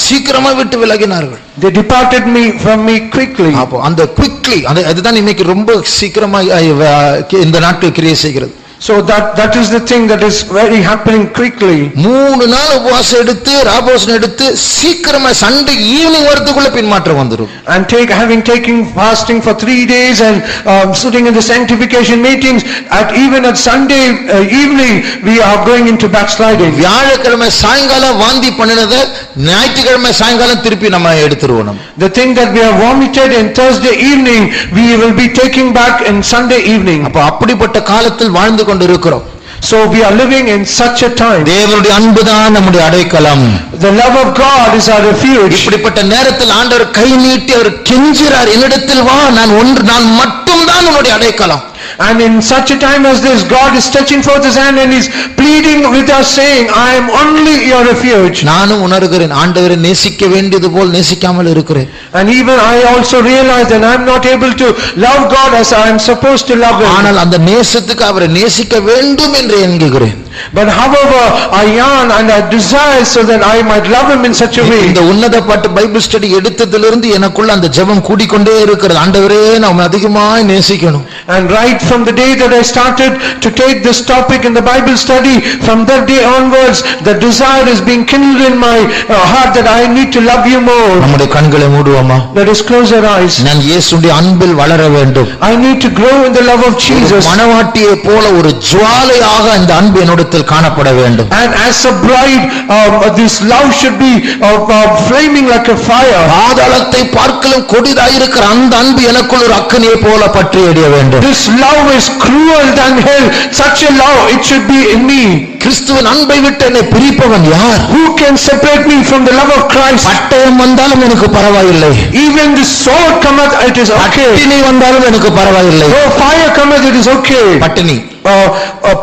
சீக்கிரமா விட்டு விலகினார்கள். They departed me from me quickly. அப்போ அந்த quickly அதுதான் இன்னைக்கு ரொம்ப சீக்கிரமா இந்த நாட்கள் கிரியை செய்கிறது. So that is the thing that is very happening quickly. 3 நாள் உபவாசம் எடுத்து ராபோசனம் எடுத்து சீக்கிரமா சண்டே ஈவினிங் வரதுக்குள்ள பின்மாற்றம் வந்துரும். And having taken fasting for 3 days and sitting in the sanctification meetings, even at Sunday evening we are going into backsliding. வியாழக்கிழமை சாயங்காலம் வாந்தி பண்ணினதை ஞாயிற்றுக்கிழமை சாயங்காலம் திருப்பி நம்ம எடுத்துருவோம். The thing that we have vomited in Thursday evening, we will be taking back in Sunday evening. அப்ப அப்படிப்பட்ட காலத்தில் வாழ்ந்து கொண்டிருக்கிறோம். So we are living in such a time. தேவனுடைய அன்புதான் நம்முடைய அடைக்கலம். The love of God is our refuge. இப்படிப்பட்ட நேரத்தில் ஆண்டவர் கை நீட்டி அவர் கெஞ்சுறார், என்னிடத்தில் வா, நான் மட்டும்தான் உன்னுடைய அடைக்கலம். And in such a time as this, God is stretching forth his hand and is pleading with us, saying, I am only your refuge. நானும் உணர்கிறேன், ஆண்டவரை நேசிக்க வேண்டியது போல் நேசிக்காமல் இருக்கிறேன். And even I also realize that I am not able to love God as I am supposed to love him. ஆனால் அந்த நேசத்துக்கு அவரை நேசிக்க வேண்டும் என்று எண்ணுகிறேன். But however, I yearn and I desire so that I might love him in such a way. இந்த உன்னத பாட்டு பைபிள் ஸ்டடி எடுத்ததிலிருந்து எனக்குள்ள அந்த ஜெபம் கூடிக்கொண்டே இருக்கிறது. ஆண்டவரே நான் அதிகமாய் நேசிக்கணும். And right from the day that I started to take this topic in the Bible study, from that day onwards the desire is being kindled in my heart that I need to love you more. நம்முடைய கண்களை மூடுவோமா? Let us close our eyes. நான் இயேசுவின் அன்பில் வளர வேண்டும். I need to grow in the love of Jesus. மணவாட்டியை போல ஒரு ஜுவாலையாக இந்த அன்பு என்னோடத்தில் காணப்பட வேண்டும். And as a bride, this love should be flaming like a fire. பாதாளத்தை பார்க்கலும் கொடிதாய் இருக்கிற அந்த அன்பு எனக்குள் ஒரு அக்கினியை போல பற்றி எரிய வேண்டும். This love is cruel than hell. Such a love it should be in me. கிறிஸ்துவின் அன்பை விட்டு என்னை பிரிப்பவன் யார்? Who can separate me from the love of Christ? பட்டயம் வந்தாலும் எனக்கு பரவாயில்லை. Even the sword cometh, it is okay. பட்டினி வந்தாலும் எனக்கு பரவாயில்லை. Though fire cometh, it is okay. பட்டினி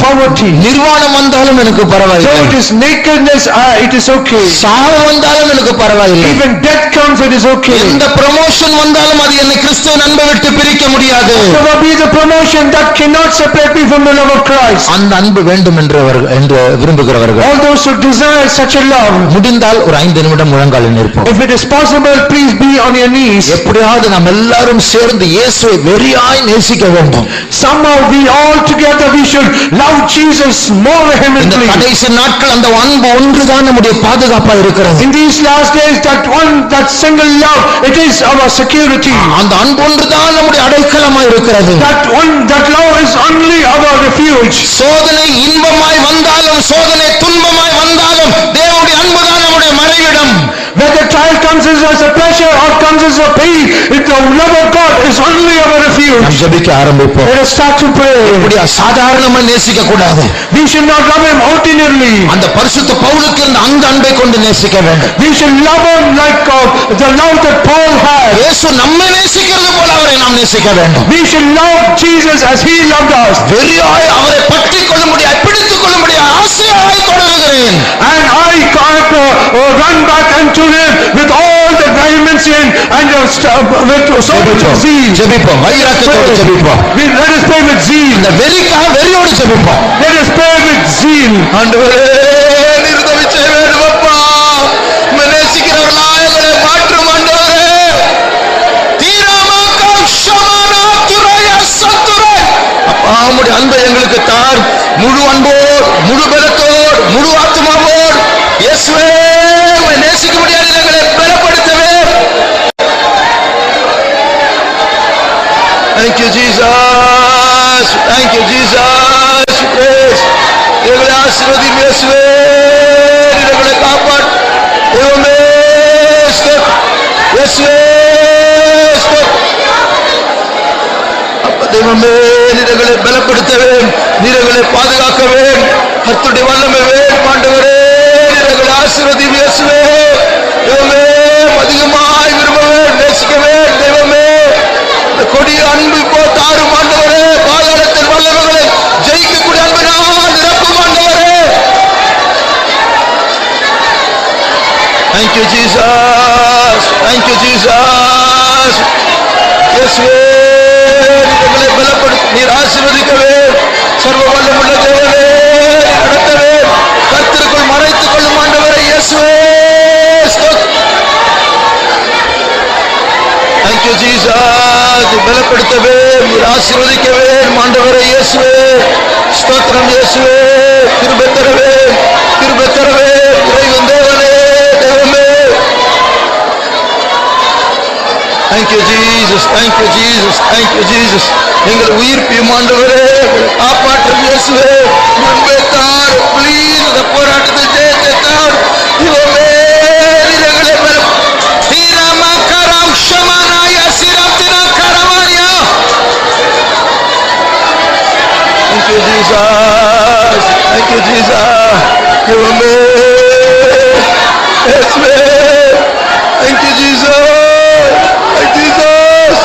poverty, நிர்வாணம் வந்தாலும் எனக்கு பரவாயில்லை. so it is nakedness, it is okay. சாவு வந்தாலும் எனக்கு பரவாயில்லை. Even death comes, it is okay. எந்த ப்ரமோஷன் வந்தாலும் அது என்னை கிறிஸ்துவின் அன்பை விட்டு பிரிக்க முடியாது. Whatever be the promotion, that cannot separate me from the love of Christ. அந்த அன்பு வேண்டும் என்று விரும்புகிறவர்கள், all those who desire such a love, முடிந்தால் ஒரு 5 நிமிடம் முழங்காலில் நிற்போம். if it is possible, please be on your knees. எப்படியாவது நாம் எல்லாரும் சேர்ந்து இயேசுவை வெறியாய் நேசிக்க வேண்டும். Somehow we all together we should love Jesus more vehemently. இந்த கடைசி நாட்கள் அந்த அன்பு ஒன்றுதான் நம்முடைய பாதுகாப்பா இருக்கிறது. In these last days, that single love, it is our security. அந்த அன்பு ஒன்றுதான் நம்முடைய அடைக்கலமா இருக்கிறது. That love is only our refuge. சோதனை இன்பமாய் வந்தாலும் சோதனை துன்பமாய் வந்தாலும் தேவனுடைய அன்புதான் நம்முடைய மறைவிடம். Whether trial comes as a pleasure or comes as a pain, the love of God is only our refuge. நாம் ஜெபிக்க ஆரம்பிப்போம். Let us start to pray. இப்படியா சாதாரணமா நேசிக்க கூடாது. We should not love him ordinarily. அந்த பரிசுத்த பவுலுக்கு இருந்த அந்த அன்பை கொண்டு நேசிக்க வேண்டும். We should love him like the love that Paul had. இயேசு நம்மை நேசிக்கிறது போல அவரை நாம் நேசிக்க வேண்டும். We should love Jesus as he loved us. வெறியாய் அவரை பற்றிக் கொள்ள முடியாது, பிடித்துக் கொள்ள முடியாது, ஆசையாய் தொடருகிறேன். And I can't run back unto him with all the vehemency and with so much zeal. ஜெபிப்போம், வைராக்கியத்தோடு ஜெபிப்போம். Let us pray with zeal. இந்த வெறிக்காக வெறியோடு ஜெபிப்போம். Let us pray with zeal. ஆண்டவரே நிறுத்தம் செய்ய வேண்டும் அப்பா. நேசிக்கிறவர்களா எங்களை மாற்றும் ஆண்டவரே. தீராமாக்கா ஷமானா துரையா சத்துரை. அப்பா உம்முடைய அன்பை எங்களுக்கு தார். முழு அன்போடு, முழு பலத்தோடு, முழு ஆத்துமாவோடு இயேசுவே உம்மை நேசிக்க முடியாது எங்களை பலப்படுத்தவே. Thank you Jesus. Thank you Jesus. Praise. எங்களை ஆசீர்வதியும் இயேசுவே. எங்களை காப்பாற்று. தேவமே ஸ்தோத்திரம். இயேசுவே ஸ்தோத்திரம். அப்பா தெய்வமே நீரங்களை பலப்படுத்தவே, நீரங்களை பாதுகாக்கவே, கர்த்தருடைய வல்லமை வேண்டும் ஆண்டவரே. நீரங்களை ஆசீர்வதியும் இயேசுவே. தெய்வமே அதிகமாய் விரும்பவே, நேசிக்கவே தெய்வமே. இந்த கொடிய அன்பு இப்போ தாரும் ஆண்டவரே. பாதாளத்தின் வல்லமைகளை ஜெயிக்கக்கூடிய அன்பினால் நிரப்பும் ஆண்டவரே. Thank you Jesus, thank you Jesus. இயேசுவே நீரங்களை பலப்படுத்த, நீர் ஆசீர்வதிக்கவே, சர்வ வல்லமுள்ள தேவனே நடத்தவே, கர்த்தருக்குள் மறைத்துக் கொள்ளும் ஆண்டவரே இயேசுவே. Thank you Jesus. பலப்படுத்தவே, நீர் ஆசீர்வதிக்கவே ஆண்டவரே இயேசுவே. ஸ்தோத்திரம் இயேசுவே. கிருபை தரவே, கிருபை தரவே இறைவன் தேவனே தெய்வமே. Thank you Jesus, thank you Jesus, thank you Jesus. எங்கள் உயிர்ப்பியும் ஆண்டவரே, காப்பாற்றும் இயேசுவே. முன்பே தார் ப்ளீஸ், இந்த போராட்டத்தை ஜெயத்தை தார் தெய்வமே. நீரங்களை தீரமக்கரம் ஷமனாய சிரப்தின கரமானியா. Thank you Jesus, thank you Jesus. தெய்வமே இயேசுவே. Thank you Jesus, thank you Jesus.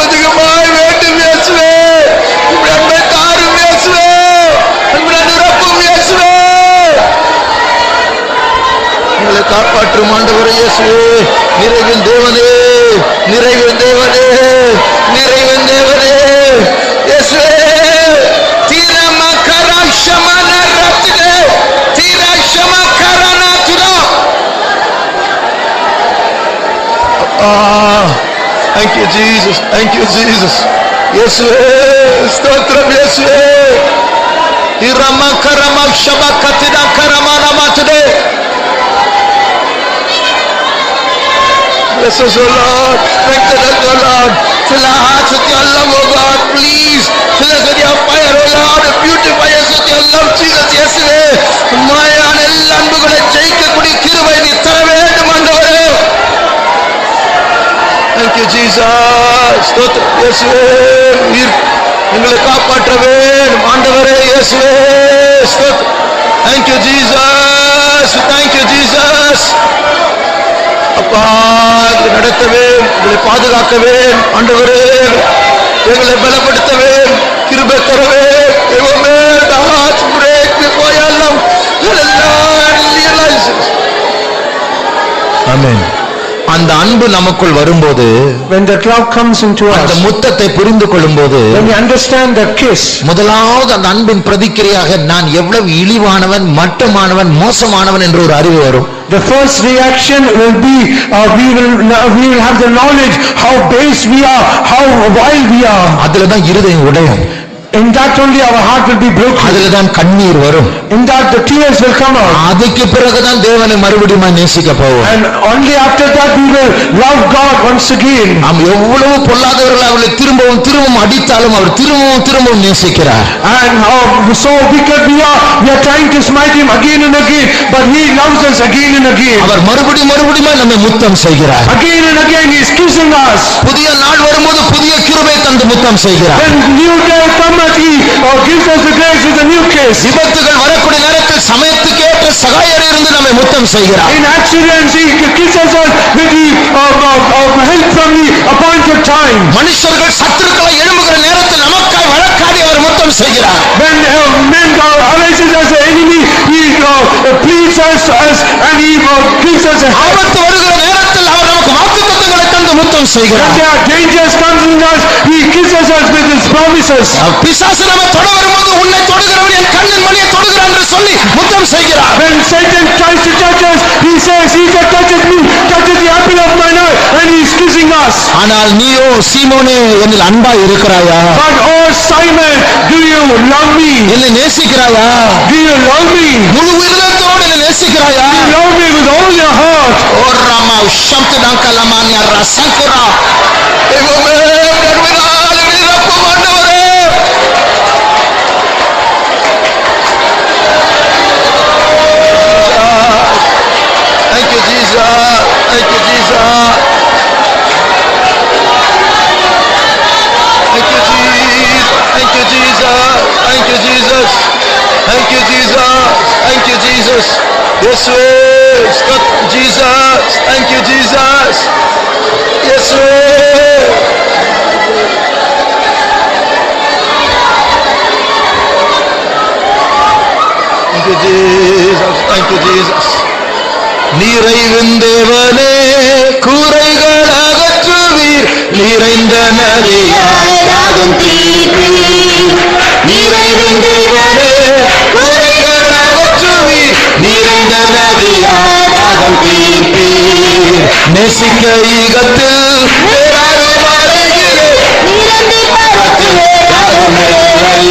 அதிகமாய் வேண்டும் இயேசுவே. உம்முடைய அன்பை தாரும் இயேசுவே. உம்முடைய நிரப்பும் இயேசுவே. எங்களை காப்பாற்றும் ஆண்டவரே இயேசுவே. நிறைவின் தேவனே, நிறைவின் தேவனே, நிறைவின் தேவனே இயேசுவே. தீரமக்கரம் ஷமன ரத்தினே, தீரஷமக்கரன Tura. Thank you Jesus, thank you Jesus. இயேசுவே ஸ்தோத்திரம் இயேசுவே. இரமக்கரம ஷபக்கத்தின கரமானமாத்துதே. Bless us, O Lord. Strengthen us, O Lord. Fill our hearts with your love, O God. Please fill us with your fire, O Lord. Beautify us with your love, Jesus. இயேசுவே உம்மையான எல்லா அன்புகளை ஜெயிக்கக்கூடிய கிருபை நீ தர வேண்டும் ஆண்டவரே. Thank you Jesus. ஸ்தோத்திரம் இயேசுவே. நீர் எங்களை காப்பாற்ற வேண்டும் ஆண்டவரே இயேசுவே. ஸ்தோத்திரம். Thank you Jesus, thank you Jesus. அப்பா எங்களை நடத்தவே, எங்களை பாதுகாக்கவே ஆண்டவரே. எங்களை பலப்படுத்தவே, கிருபை தரவே தெய்வமே. The hearts break before your love. Let us realize it. Amen. அந்த அன்பு நமக்குள் வரும்போது, when that love comes into அந்த us, முத்தத்தை புரிந்து கொள்ளும்போது, when we understand the kiss, முதலாவது அந்த அன்பின் பிரதிக்கிரியாக நான் எவ்வளவு இழிவானவன், மட்டமானவன், மோசமானவன் என்ற ஒரு அறிவு வரும். the first reaction will be we will have the knowledge how base we are, how vile we are. அதுலதான் இருதயம் உடையும். In that only our heart will be broken. அதுலதான் கண்ணீர் வரும். In that the tears will come out. அதுக்கு பிறகுதான் தேவனை மறுபடியும் நேசிக்க போவோம். And only after that we will love God once again. நாம் எவ்வளவு பொல்லாதவர்கள் அவர்களை திரும்பவும் அடித்தாலும் அவர் திரும்பவும் நேசிக்கிறார். And so wicked we are trying to smite him again and again, but he loves us again and again. அவர் மறுபடியும் நம்மை முத்தம் செய்கிறார். Again and again he is kissing us. புதிய நாள் வரும்போது புதிய கிருபை தந்து முத்தம் செய்கிறார். When new day comes, he gives us the grace with a new kiss. விபத்துகள் வரக்கூடிய நேரத்தில் சமயத்துக்கேற்ற சகாயர் இருந்து நம்மை முத்தம் செய்கிறார். In accidents he kisses us with the help from the appointed time. மனுஷர்கள் சத்துருக்களை எழும்புகிற நேரத்தில் நமக்காய் வழக்காடி அவர் முத்தம் செய்கிறார். When men arises as an enemy, he pleads us and he gives us a help. ஆபத்து வருகிற நேரத்தில் அவர் நமக்கு வாக்குத்தத்தங்களை தந்து முத்தம் செய்கிறார். When there are dangers coming in us, he kisses us with his promises. பிசாசு நம்மை தொட வரும்போது உன்னை தொடுகிறவன் என் கண்ணின் மணியை தொடுகிறான் என்று சொல்லி முத்தம் செய்கிறார். When Satan tries to touch us, he says, he that touches me touches the apple of mine eye, and he is kissing us. ஆனால் நீயோ சீமோனே என்னில் அன்பாய் இருக்கிறாயா? But oh Simon, do you love me? என்னை நேசிக்கிறாயா? Do you love me? முழு இதயத்தோடு என்னை நேசிக்கிறாயா? Do you love me with all your heart? ஓ ராமா ஷம்தடங்கலமானியா ரசங்கரா தேவமே கர்மனால நிரப்பும் ஆண்டவரே. Thank you Jesus, thank you Jesus, thank you Jesus. you, Jesus. Thank you, Jesus. நிறைவின் தேவனே குறைகள் அகற்றுவீர், நிறைந்த நதியாகும் தீர்ப்பீர். நிறைவின் தேவனே குறைகள் அகற்றுவீர், நிறைந்த நதியாகும் தீர்ப்பீர். நேசிக்க ஈகத்தில் வேறாரும் அடைகிறேன், நிரந்தி பரத்துவே யாரும் இல்லை.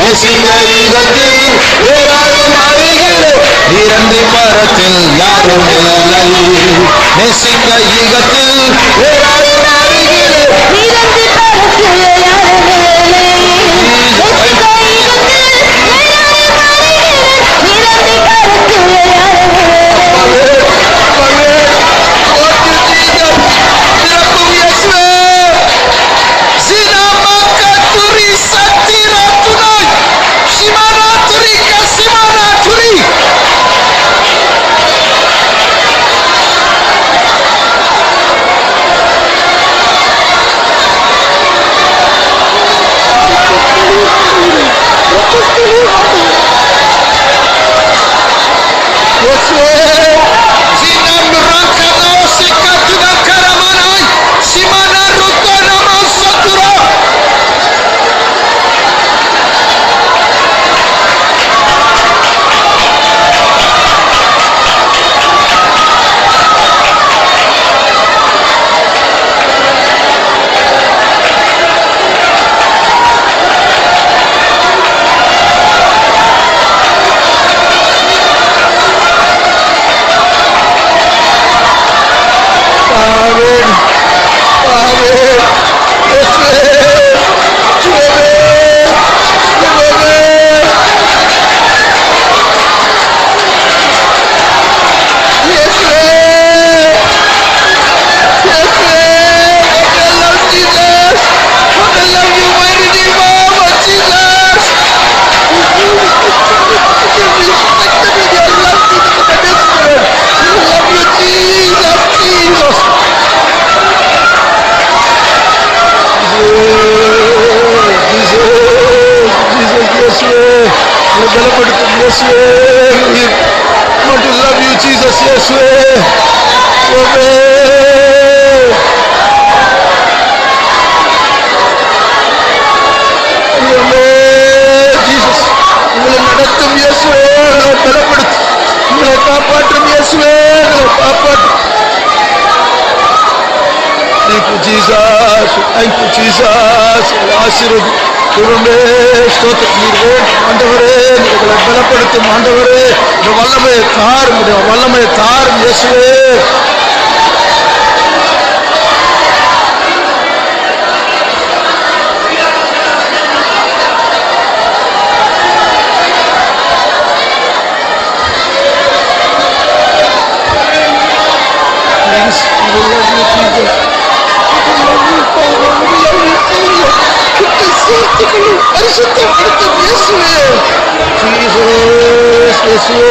நேசிக்க ஈகத்தில் வேறாரும் அடைகிறேன், நிரந்தி பரத்தில் யாரும் இல்லை. நேசிக்க ஈகத்தில் வேறாரும் அடைகிறேன், நிரந்தி பரத்தில் யாரும் இல்லை. நேசிக்க ஈகத்தில் வேறாரும் அடைகிறேன், நிரந்தி பரத்தில் யாரும் இல்லை. பலப்படுத்தும் ஆண்டவரே, வல்லமையை தாரும், வல்லமையை தாரும் இயேசுவே. பரிசுத்தப்படுத்தும் இயேசுவே. ஜீசஸ் இயேசுவே.